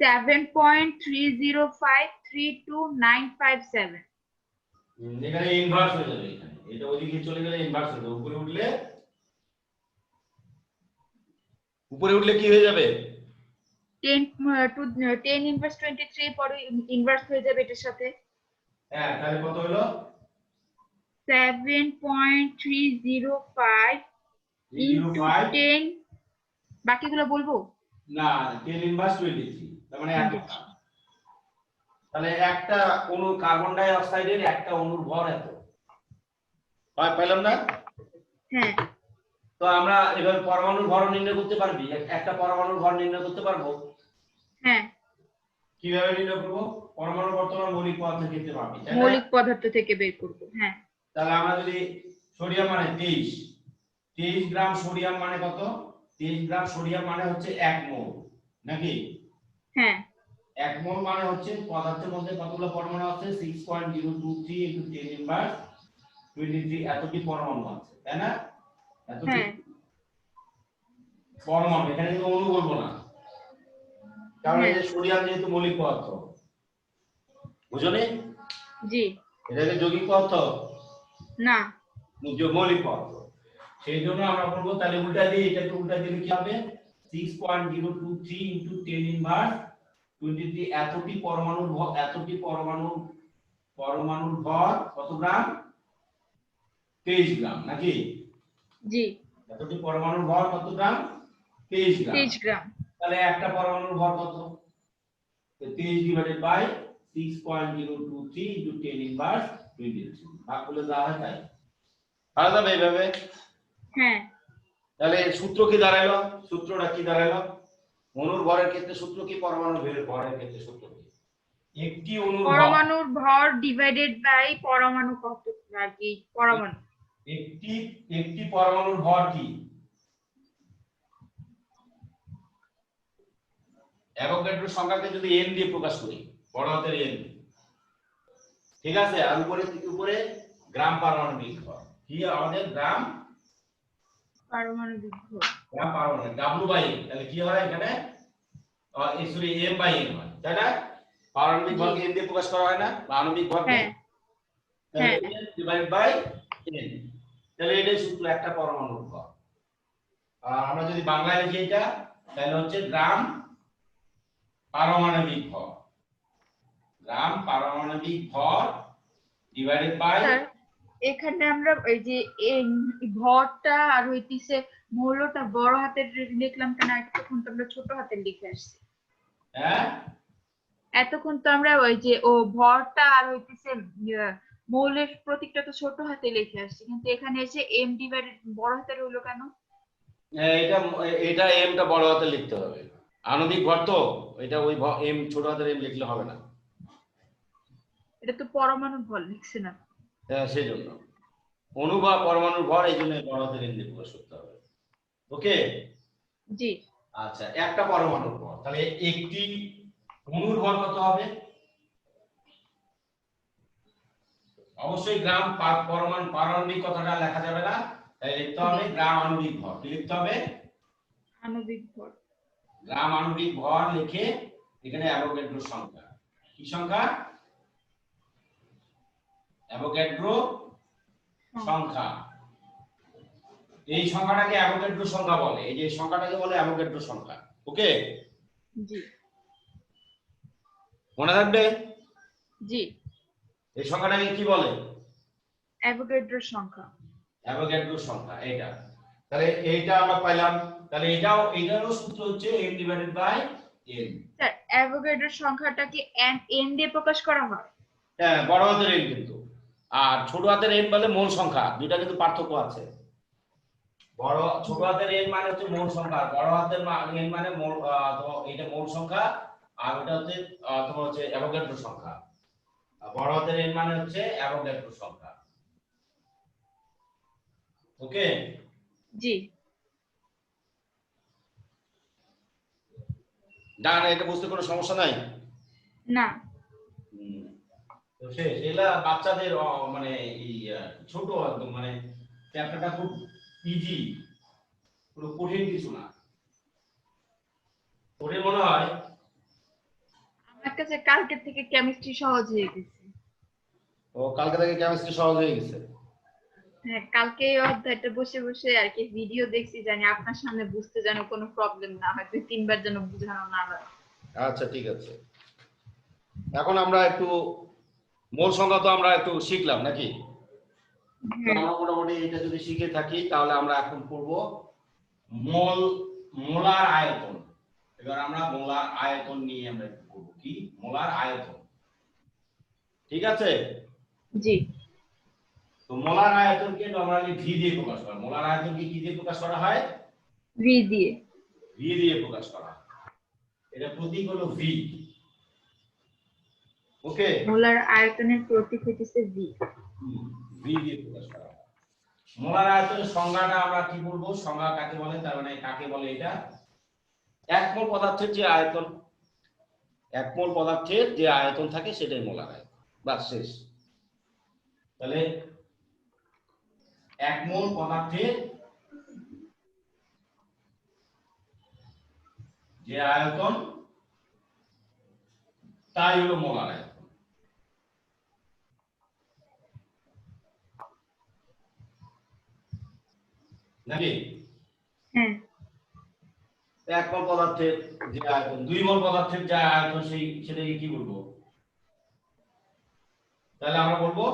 7.30532,957। এখানে ইনভার্স হয়ে যাবে, এখানে এটা ওইদিকে চলে গেলে ইনভার্স হয়ে যাবে, উপরে উঠলে কি হয়ে যাবে? 10 ইনভার্স 23 পরে ইনভার্স হয়ে যাবে এটার সাথে। হ্যাঁ, তাহলে কত হলো? 7.305 into 10, বাকিগুলো বলবো না, 10 ইনভার্স 23, তার মানে একটা, তাহলে একটা অণু কার্বন ডাই অক্সাইডের একটা অণুর ভর এত, পাইলাম না? হ্যাঁ। তো আমরা এবার পরমাণুর ভর নির্ণয় করতে পারবি? একটা পরমাণুর ভর নির্ণয় করতে পারবো? হ্যাঁ। কিভাবে নির্ণয় করব? পরমাণু বর্তমান মৌলিক পদার্থ থেকে পাবি, তাই না? মৌলিক পদার্থ থেকে বের করব। হ্যাঁ। তাহলে আমরা যদি সোডিয়াম মানে 23 গ্রাম সোডিয়াম মানে কত? 23 গ্রাম সোডিয়াম মানে হচ্ছে 1 মোল, নাকি? হ্যাঁ। 1 মোল মানে হচ্ছে পদার্থের মধ্যে কতগুলো পরমাণু আছে? 6.023 * 10 ইনভার্স 23 এতটি পরমাণু আছে, তাই না? এতটি পরমাণু, এখানে কিন্তু অণু বলবো না, কারণ এই যে সোডিয়াম যেহেতু মৌলিক পদার্থ, বুঝলে? জি। এটা কি যৌগিক পদার্থ? না, মৌলিক পদার্থ। সেই জন্য আমরা বলবো, তাহলে উল্টা দিয়ে, এটাকে উল্টা দিলে কি হবে? 6.023 * 10 ইনভার্স 23 এতটি পরমাণুর ভর, পরমাণুর ভর কত গ্রাম? 23 গ্রাম, নাকি? জি। এতটি পরমাণুর ভর কত গ্রাম? 23 গ্রাম। 23 গ্রাম। তাহলে একটা পরমাণুর ভর কত? 23 / 6.023 * 10 ইনভার্স 23, ভাগ করলে যা হয় তাই পারা যাবে এইভাবে। হ্যাঁ। তাহলে সূত্র কি দাঁড়ালো? সূত্রটা কি দাঁড়ালো? অণুর ভরের ক্ষেত্রে সূত্র কি, পরমাণুর ভরের ক্ষেত্রে সূত্র কি? একটি অণুর পরমাণুর ভর ডিভাইডেড বাই পরমাণু কত, আর কি পরমাণু। একটি পরমাণুর ভর কি? অ্যাভোগাড্রোর সংখ্যাকে যদি n দিয়ে প্রকাশ করি, বড় হাতের n, ঠিক আছে? আর উপরে গ্রাম পারমাণবিক ভর কি আমাদের? গ্রাম পারমাণবিক ভর, গ্রাম পারমাণবিক, W/m, তাহলে কি হয় এখানে? সরি, m/n হয়, তাই না? পারমাণবিক ভরকে n দিয়ে প্রকাশ করা হয় না, বা আণবিক ভরকে? তাহলে n ডিভাইড বাই n, তাহলে এটাই সূত্র, একটা পরমাণুর ভর। আর আমরা যদি বাংলায় লিখি এটা, তাহলে হচ্ছে গ্রাম পারমাণবিক ভর, গ্রাম পারমাণবিক ভর ডিভাইডেড বাই। এখানে আমরা এই যে ভরটা আর হইতিছে মৌলটা বড় হাতের লিখলাম কেন? এতক্ষণ তো আমরা ছোট হাতের লিখে আসছি। হ্যাঁ, এতক্ষণ তো আমরা ওই যে ভরটা আর হইতিছে মৌলের প্রতীকটা তো ছোট হাতে লিখে আসছি, কিন্তু এখানে এসে m ডিভাইডেড বড় হাতের হলো কেন? এটা এমটা বড় হাতে লিখতে হবে, আণবিক ভর তো, এটা ওই এম ছোট হাতের এম লিখলে হবে না, এটা তো পরমাণুর ভর লিখছে না। হ্যাঁ, সেই জন্য অণু বা পরমাণুর ভর, এই জন্য বড় হাতের এম দিয়ে প্রকাশ করতে হবে। ওকে? জি। আচ্ছা, একটা পরমাণুর ভর, তাহলে একটি অণুর ভর কত হবে? অবশ্যই গ্রাম পারমাণবিক কথাটা লেখা যাবে না, তাই লিখতে হবে গ্রাম আণবিক ভর। কি লিখতে হবে? আণবিক ভর। গ্রাম আণবিক ভর লিখে এখানে অ্যাভোগাড্রোর সংখ্যা, কি সংখ্যা? অ্যাভোগাড্রো সংখ্যা। এই সংখ্যাটাকে অ্যাভোগাড্রো সংখ্যা বলে, এই যে সংখ্যাটাকে বলে অ্যাভোগাড্রো সংখ্যা। ওকে? জি। মনে থাকবে? জি। এই সংখ্যাটাকে কি বলে? অ্যাভোগাড্রোর সংখ্যা। অ্যাভোগাড্রোর সংখ্যা এটা। তাহলে এইটা আমরা পাইলাম, তাহলে এটারও সূত্র হচ্ছে m divided by n। Sir, অ্যাভোগাড্রোর সংখ্যাটাকে n দিয়ে প্রকাশ করা হয়? হ্যাঁ, বড় হাতের n কিন্তু, আর ছোট হাতের n বলে মোল সংখ্যা, দুইটা কিন্তু পার্থক্য আছে। ছোট হাতের n মানে হচ্ছে মোল সংখ্যা, বড় হাতের n মানে মোল, এটা মোল সংখ্যা, আর ওটা হচ্ছে তোমার হচ্ছে অ্যাভোগাড্রো সংখ্যা। বড় হাতের n মানে হচ্ছে অ্যাভোগাড্রো সংখ্যা। ওকে? জি। না, এটা বুঝতে কোনো সমস্যা নাই? না। তো সেটা বাচ্চাদের মানে এই ছোট একদম, মানে চ্যাপ্টারটা খুব ইজি, পুরো কঠিন কিছু না। ওরে মনে হয় কাছে কালকে থেকে কেমিস্ট্রি সহজ হয়ে গেছে। ও কালকে থেকে কেমিস্ট্রি সহজ হয়ে গেছে। হ্যাঁ, কালকে এই অধ্যায়টা বসে বসে আর কি ভিডিও দেখছি, জানি আপনার সামনে বুঝতে যেন কোনো প্রবলেম না হয়, 2-3 বার যেন বোঝানো না হয়। আচ্ছা ঠিক আছে, এখন আমরা একটু মোল সংখ্যা তো আমরা একটু শিখলাম নাকি? তো হ্যাঁ, আমরা মোটামুটি এটা যদি শিখে থাকি তাহলে আমরা এখন পড়ব মোল, মোলার আয়তন। এবার আমরা মোলার আয়তন নিয়ে আমরা একটু পড়ব, কি মোলার আয়তন, ঠিক আছে? জি। তো মোলার আয়তনকে নরমালি ভি দিয়ে প্রকাশ করা হয়। মোলার আয়তনকে কি দিয়ে প্রকাশ করা হয়? ভি দিয়ে। ভি দিয়ে প্রকাশ করা হয়। এটা প্রতীক হলো ভি। ওকে, মোলার আয়তনের প্রতীক হইতেছে ভি। ভি দিয়ে প্রকাশ করা হয়। মোলার আয়তনের সংজ্ঞাটা আমরা কি বলবো, সংজ্ঞা কাকে বলে, তার মানে কাকে বলে এটা? এক মোল পদার্থের যে আয়তন, এক মোল পদার্থের যে আয়তন থাকে সেটাই মোলার আয়তন, বাস শেষ। তাহলে এক মোল পদার্থের যে আয়তন তাই হলো মোলার আয়তন। নাকি? হ্যাঁ, এক মোল পদার্থের যে আয়তন, 2 মোল পদার্থের যে আয়তন সেটাকে কি বলবো? তাহলে আমরা বলবো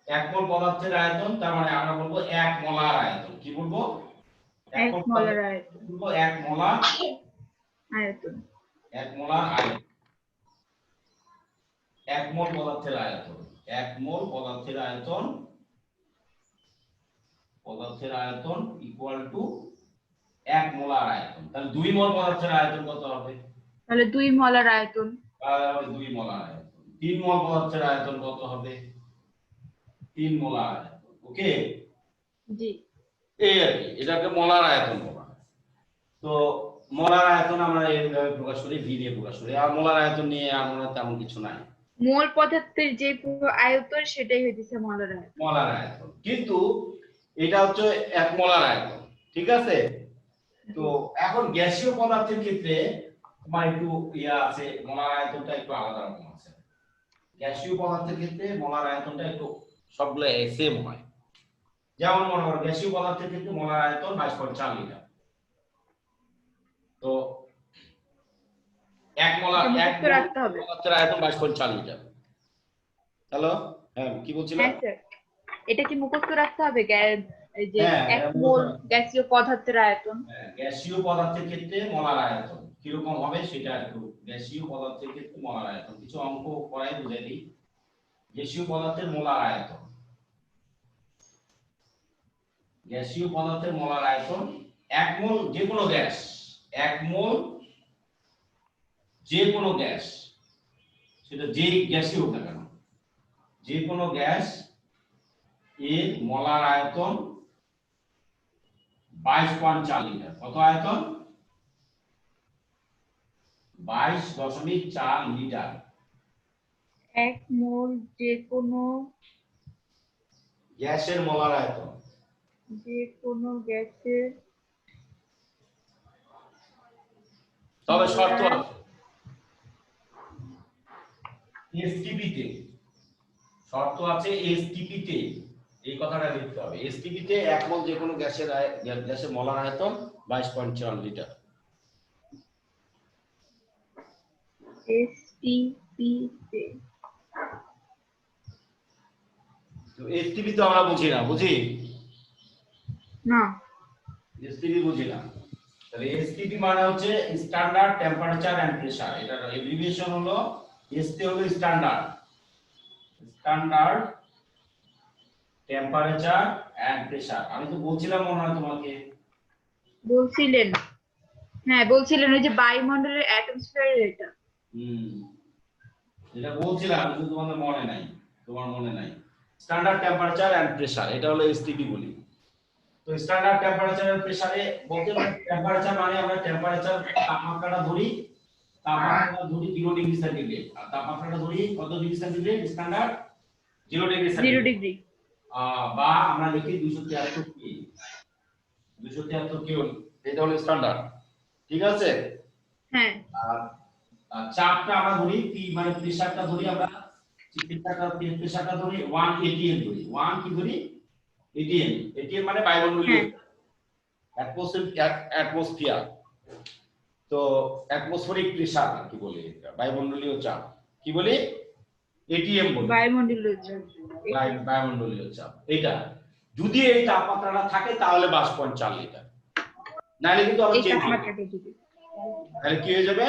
এক মোল পদার্থের আয়তন, তার মানে আমরা বলবো এক মোলার আয়তন। কি বলবো? এক মোলার আয়তন। বলবো এক মোলার আয়তন। এক মোলার আয়তন, এক মোল পদার্থের আয়তন, এক মোল পদার্থের আয়তন, পদার্থের আয়তন ইকুয়াল টু এক মোলার আয়তন। তাহলে 2 মোল পদার্থের আয়তন কত হবে? তাহলে 2 মোলার আয়তন। তাহলে হবে 2 মোলার আয়তন। 3 মোল পদার্থের আয়তন কত হবে? 3 মোলার আয়তন। ওকে, জি। এই আর কি, এটাকে মোলার আয়তন বলা হয়। তো মোলার আয়তন আমরা এইভাবে প্রকাশ করি, ভি দিয়ে প্রকাশ করি। আর মোলার আয়তন নিয়ে আমরা তেমন কিছু নাই। মোল পদার্থের যে পুরো আয়তন সেটাই হইতেছে মোলার আয়তন। মোলার আয়তন, কিন্তু এটা হচ্ছে এক মোলার আয়তন, ঠিক আছে? তো এখন গ্যাসীয় পদার্থের ক্ষেত্রে তোমার একটু আছে, মোলার আয়তনটা একটু আলাদা রকম আছে। গ্যাসীয় পদার্থের ক্ষেত্রে মোলার আয়তনটা একটু সবগুলো সেম হয়। যেমন মনে করো গ্যাসীয় পদার্থের ক্ষেত্রে মোলার আয়তন 22.4 লিটার। তো এক মোলার এক মোল রাখতে হবে। পদার্থের আয়তন 22.4 লিটার। হ্যালো, হ্যাঁ কি বলছিলেন? হ্যাঁ স্যার, এটা কি মুখস্থ রাখতে হবে? এই যে হ্যাঁ, এক মোল গ্যাসীয় পদার্থের আয়তন। হ্যাঁ, গ্যাসীয় পদার্থের ক্ষেত্রে মোলার আয়তন কিরকম হবে সেটা একটু, গ্যাসীয় পদার্থের ক্ষেত্রে মোলার আয়তন কিছু অঙ্ক পরে বুঝে দিই। গ্যাসীয় পদার্থের মোলার আয়তন, গ্যাসীয় পদার্থের মোলার আয়তন এক মোল যে কোনো গ্যাস, এক মোল যে কোনো গ্যাস, সেটা যে গ্যাসই হোক না কেন, যে কোনো গ্যাস এর মোলার আয়তন 22.4 লিটার। কত আয়তন? 22.4 লিটার। এক মোল যে কোনো গ্যাসের মোলার আয়তন, যে কোনো গ্যাসের, তবে শর্ত আছে, এসটিপি তে শর্ত আছে, এসটিপি তে এই কথাটা লিখতে হবে। এসটিপি তে এক মোল যে কোনো গ্যাসের মোলার আয়তন 22.4 লিটার। এসটিপি তে। তো এসটিপি তো আমরা বুঝি না, বুঝি না, এসটিপি বুঝি না। তাহলে এসটিপি মানে হচ্ছে স্ট্যান্ডার্ড টেম্পারেচার এন্ড প্রেসার। এটার এব্রিভিয়েশন হলো এসটি, হলো standard, standard temperature and pressure. আমি তো বলছিলাম মনে হয় তোমাকে, বলছিলেন। হ্যাঁ বলছিলেন, ওই যে বায়ুমণ্ডলের অ্যাটমস্ফিয়ারের এটা। এটা বলছিলাম কিন্তু তোমাদের মনে নাই, তোমার মনে নাই। স্ট্যান্ডার্ড টেম্পারেচার এন্ড প্রেসার, এটা হলো এসটিপি বলি। তো স্ট্যান্ডার্ড টেম্পারেচার এন্ড প্রেসারে বলতে টেম্পারেচার মানে আমরা টেম্পারেচার তাপমাত্রাটা ধরি, তাপমাত্রাটা ধরি 0 ডিগ্রি সেন্টিগ্রেড, আর তাপমাত্রাটা ধরি কত degree centigrade? Standard 0 degree 0 centigrade, degree. বা আমরা লিখি 273 কে, 273 কেলভিন, এটা হলো স্ট্যান্ডার্ড, ঠিক আছে? হ্যাঁ। আর চাপটা আমরা ধরি পি মানে প্রেসারটা ধরি আমরা প্রেসারটা ধরি 1 atm ধরি 1 কি ধরি atm atm মানে বায়ুমণ্ডলীয় অ্যাটমসফিয়ার তো অ্যাটমসফেরিক প্রেসার কি বলি এটা বায়ুমণ্ডলীয় চাপ কি বলি এটিএম বলি বায়ুমণ্ডলীয় চাপ। বায়ুমণ্ডলীয় চাপ এটা যদি এই তাপমাত্রাটা থাকে তাহলে 22.4 লিটার নাহলে কিন্তু আবার এই চেঞ্জ হবে তাপমাত্রাটা যদি তাহলে কি হয়ে যাবে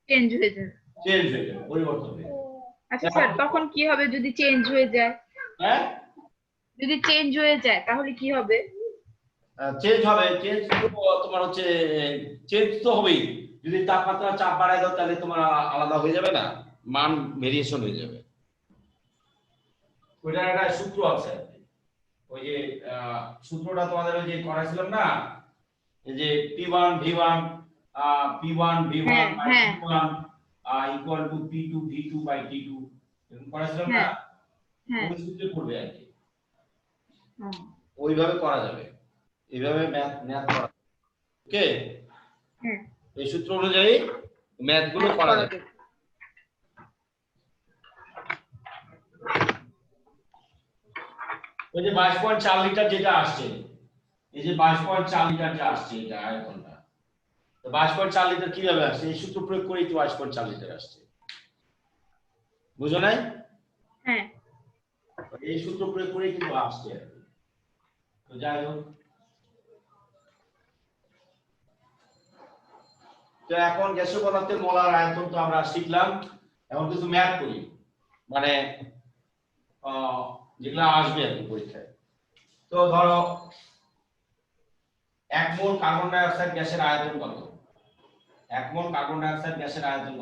চেঞ্জ হয়ে যায়। চেঞ্জ হয়ে যাবে পরিবর্তন হয়ে যাবে আচ্ছা স্যার তখন কি হবে যদি চেঞ্জ হয়ে যায়? হ্যাঁ যদি চেঞ্জ হয়ে যায় তাহলে কি হবে? চেঞ্জ হবে চেঞ্জ তোমার হচ্ছে চেঞ্জ তো হবেই যদি তাপমাত্রা চাপ বাড়ায় দাও তাহলে তোমার আলাদা হয়ে যাবে না মান ভেরিয়েশন হয়ে যাবে ওইটার একটা সূত্র আছে ওই যে সূত্রটা তোমাদের ওই যে করাইছিলাম না এই যে P1 V1 P1 V1 P1 equal to P2 V2 by T2 এরকম করাইছিলাম না ওই সূত্রে করবে আর কি ওইভাবে করা যাবে এইভাবে ম্যাথ করা ওকে এই সূত্র অনুযায়ী ম্যাথ গুলো করা যাবে ওই যে 22.4 লিটার যেটা আসছে এই যে 22.4 লিটার যে আসছে এটা আয়তনটা তো 22.4 লিটার কিভাবে আসছে এই সূত্র প্রয়োগ করেই তো 22.4 লিটার আসছে বুঝো নাই হ্যাঁ এই সূত্র প্রয়োগ করেই কিন্তু আসছে তো যাই হোক তো এখন গ্যাসীয় পদার্থের মোলার আয়তন তো আমরা শিখলাম এখন কিছু ম্যাথ করি মানে যেগুলো আসবে আর কি পরীক্ষায় তো ধরো 1 মোল কার্বন ডাই অক্সাইড গ্যাসের আয়তন কত 1 মোল কার্বন ডাই অক্সাইড গ্যাসের আয়তন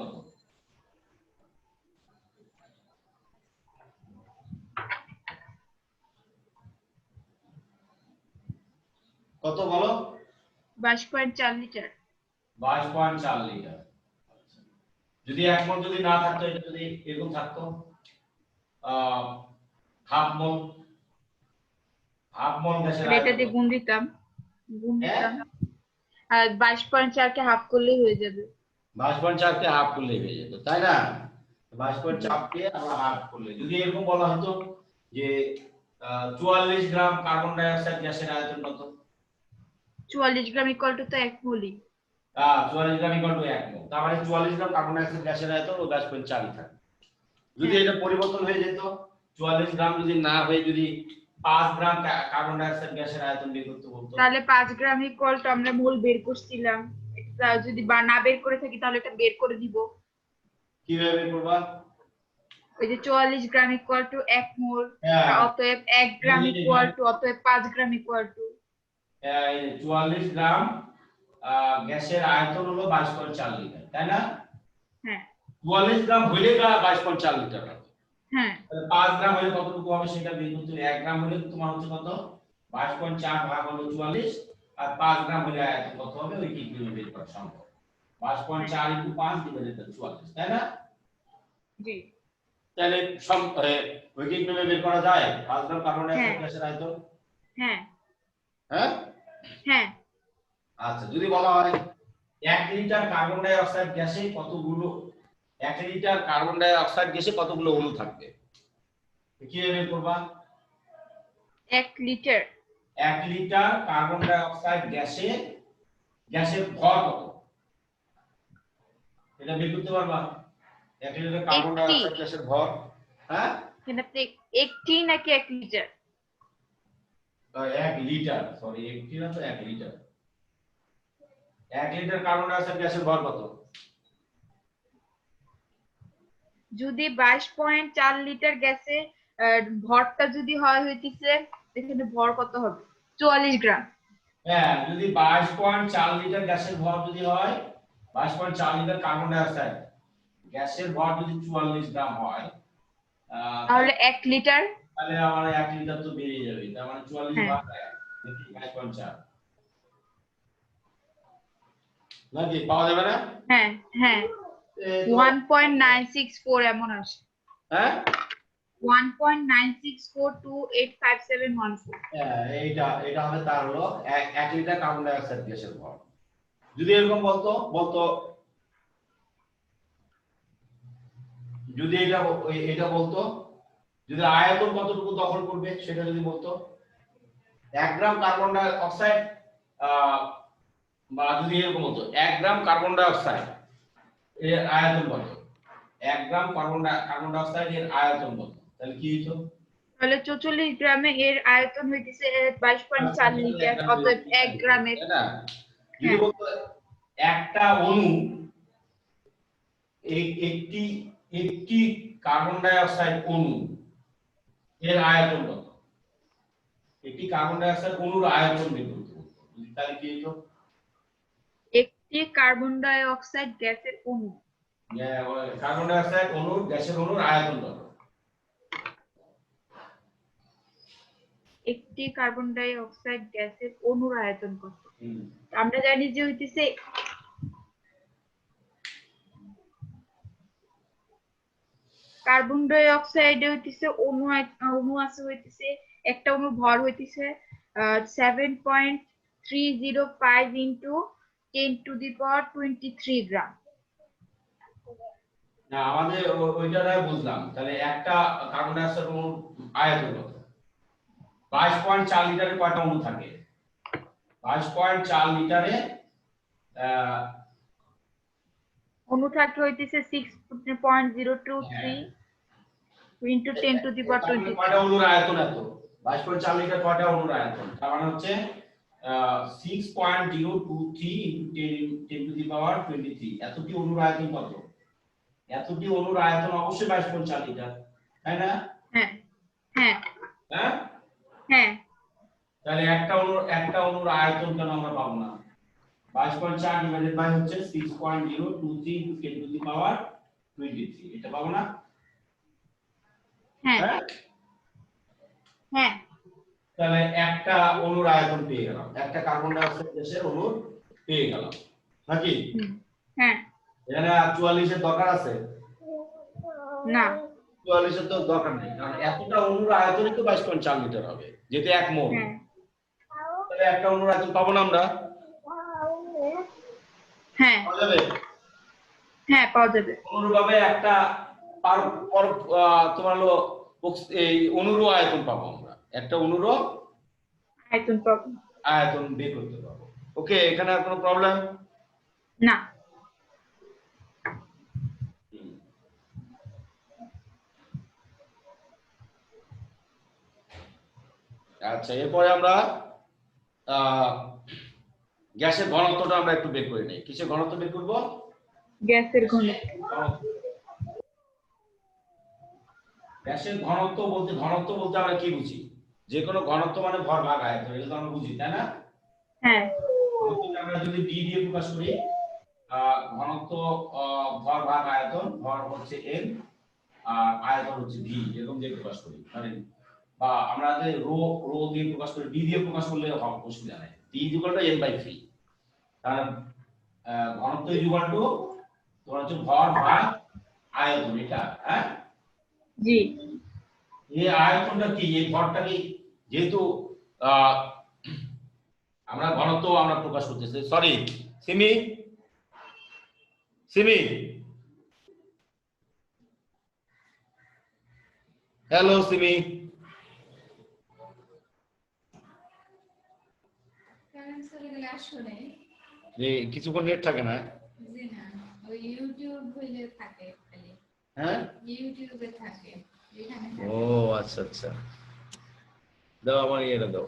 কত বলো 22.4 লিটার 22.4 লিটার যদি 1 মোল যদি না থাকতো এটা যদি এরকম থাকতো হাফ মোল গ্যাসের এটা দিয়ে গুণ দিতাম আর 22.4 কে হাফ করলেই হয়ে যাবে 22.4 কে হাফ করলেই হয়ে যেত তাই না 22.4 কে আমরা হাফ করলে যদি এরকম বলা হতো যে 44 গ্রাম কার্বন ডাই অক্সাইড গ্যাসের আয়তন কত 44 গ্রাম ইকুয়াল টু তো 1 মোলই 44 গ্রাম ইকুয়াল টু 1 মোল তার মানে 44 গ্রাম কার্বন ডাই অক্সাইড গ্যাসের আয়তন ও 22.4 থাকে যদি এটা পরিবর্তন হয়ে যেত 44 গ্রাম যদি না হয়ে যদি 5 গ্রাম কার্বন ডাই অক্সাইড গ্যাসের আয়তন বের করতে বলতো তাহলে 5 গ্রাম ইকুয়াল টু আমরা মোল বের করছিলাম এটা যদি না বের করে থাকি তাহলে এটা বের করে দিব কিভাবে বের করবা ওই যে 44 গ্রাম ইকুয়াল টু 1 মোল অতএব 1 গ্রাম ইকুয়াল টু অতএব 5 গ্রাম ইকুয়াল টু 44 গ্রাম গ্যাসের আয়তন হলো 22.4 লিটার তাই না হ্যাঁ 44 গ্রাম হইলে 22.4 লিটার হবে হ্যাঁ 5 গ্রাম হলে কতটুকু হবে সেটা বের করতে 1 গ্রাম হলে তোমার হচ্ছে কত 22.4 ভাগ হলো 44 আর 5 গ্রাম হলে আয়তন কত হবে ওই কি বের করা সম্ভব 22.4 * 5 ডিভাইডেড বাই 44 তাই না জি তাহলে ওই কি বের করা যায় 5 গ্রাম কার্বন ডাই অক্সাইড গ্যাসের আয়তন হ্যাঁ হ্যাঁ হ্যাঁ আচ্ছা যদি বলা হয় 1 লিটার কার্বন ডাই অক্সাইড গ্যাসে কতগুলো 1 লিটার কার্বন ডাই অক্সাইড গ্যাসে কতগুলো অণু থাকবে কিভাবে বের করবা 1 লিটার কার্বন ডাই অক্সাইড গ্যাসের ভর কত এটা বের করতে পারবা 1 লিটার কার্বন ডাই অক্সাইড গ্যাসের ভর হ্যাঁ এটা একটি নাকি 1 লিটার 1 লিটার সরি একটি না তো 1 litre 1 litre carbon die oxide গ্যাসের ভর কত যদি 22.4 লিটার গ্যাসে ভরটা যদি হয় হইতিছে এখানে ভর কত হবে 44 গ্রাম হ্যাঁ যদি 22.4 লিটার গ্যাসের ভর যদি হয় 22.4 লিটার কার্বন ডাই অক্সাইড গ্যাসের ভর যদি 44 গ্রাম হয় তাহলে 1 লিটার তাহলে আমার 1 লিটার তো বেরিয়ে যাবে তার মানে 44 ভাগ 22.4 নাকি পাওয়া যাবে না হ্যাঁ হ্যাঁ 1.964 এমন আসে হ্যাঁ 1.964285714 হ্যাঁ এটা হবে তার হলো 1 লিটার কার্বন ডাই অক্সাইড গ্যাসের ভর যদি এরকম বলতো যদি এটা বলতো, যদি আয়তন কতটুকু দখল করবে সেটা যদি বলতো, 1 গ্রাম কার্বন ডাই অক্সাইড বা যদি এরকম হতো 1 গ্রাম কার্বন ডাই অক্সাইড এর আয়তন কত, 1 গ্রাম কার্বন ডাই অক্সাইড এর আয়তন কত, তাহলে কি হতো? তাহলে 44 গ্রামে এর আয়তন হইতেছে 22.4 লিটার, অতএব 1 গ্রামের। যদি বলতো একটা অণু একটি কার্বন ডাই অক্সাইড অণু এর আয়তন কত, একটি কার্বন ডাই অক্সাইড অণুর আয়তন বের করতে বলতো, তাহলে কি হতো? একটি কার্বন ডাই অক্সাইড গ্যাসের অণু, কার্বন ডাই অক্সাইড অণুর গ্যাসের অণুর আয়তন কত? একটি কার্বন ডাই অক্সাইড গ্যাসের অণুর আয়তন কত? আমরা জানি যে হইতেছে কার্বন ডাই অক্সাইডে হইতেছে অণু আছে হইতেছে, একটা অণুর ভর হইতেছে 7.305 ইনটু 10⁻23 গ্রাম। না, আমাদের ওইটাই বুঝলাম। তাহলে একটা কার্বন ডাই অক্সাইড অণুর আয়তন কত? 22.4 লিটারে কয়টা অণু থাকে? 22.4 লিটারে অণু থাকে হইতেছে 6.023 ইনটু 10⁻23। কয়টা অণুর আয়তন এত? 22.4 লিটার কয়টা অণুর আয়তন? তার মানে হচ্ছে 6.023 ইনটু 10⁻23। এতটি অণুর আয়তন কত? এতটি অণুর আয়তন অবশ্যই 22.4 লিটার, তাই না? হ্যাঁ হ্যাঁ হ্যাঁ হ্যাঁ। তাহলে একটা অণুর আয়তন কেন আমরা পাবো না? 22.4 ডিভাইডেড বাই হচ্ছে 6.023 ইনটু 10⁻23, এটা পাবো না? হ্যাঁ হ্যাঁ। তাহলে একটা অণুর আয়তন পেয়ে গেলাম, একটা কার্বন ডাই অক্সাইড গ্যাসের অণুর পেয়ে গেলাম নাকি? হ্যাঁ। এখানে 44 এর দরকার আছে না, 44 এর তো দরকার নেই, কারণ এতটা অণুর আয়তনই তো 22.4 লিটার হবে, যেটা 1 মোল। তাহলে একটা অণুর আয়তন পাবো না আমরা? হ্যাঁ পাওয়া যাবে? হ্যাঁ পাওয়া যাবে। অনুরূপভাবে একটা তোমার হলো এই অণুরও আয়তন পাবো আমরা, একটা অণুরও আয়তন পাবো, আয়তন বের করতে পারবো। ওকে, এখানে আর কোনো প্রবলেম না। আচ্ছা, এরপরে আমরা গ্যাসের ঘনত্বটা আমরা একটু বের করে নেই। কিসের ঘনত্ব বের করব? গ্যাসের ঘনত্ব। গ্যাসের ঘনত্ব বলতে আমরা কি বুঝি? যে কোনো ঘনত্ব মানে ভর ভাগ আয়তন, এটা তো আমরা বুঝি, তাই না? হ্যাঁ। ঘনত্বকে আমরা যদি ডি দিয়ে প্রকাশ করি, ঘনত্ব ভর ভাগ আয়তন, ভর হচ্ছে এন আর আয়তন হচ্ছে ভি, এরকম দিয়ে প্রকাশ করি, মানে বা আমরা যে রো দিয়ে প্রকাশ করি, ডি দিয়ে প্রকাশ করলে অসুবিধা নাই। D equal to N by V. তাহলে ঘনত্ব ইকুয়াল টু তোমার হচ্ছে ভর ভাগ আয়তন, এটা। হ্যাঁ জি। এই আয়তনটা কি, এই ভরটা কি, যেহেতু আমরা ঘনত্ব আমরা প্রকাশ করতেছি, সরি সিমি হ্যালো সিমি, যে কিছুক্ষণ নেট থাকে না? জি না, ওই ইউটিউব হইলে থাকে খালি। হ্যাঁ, ইউটিউবে থাকে এখানে। ও আচ্ছা আচ্ছা, দাও আমার এটা দাও।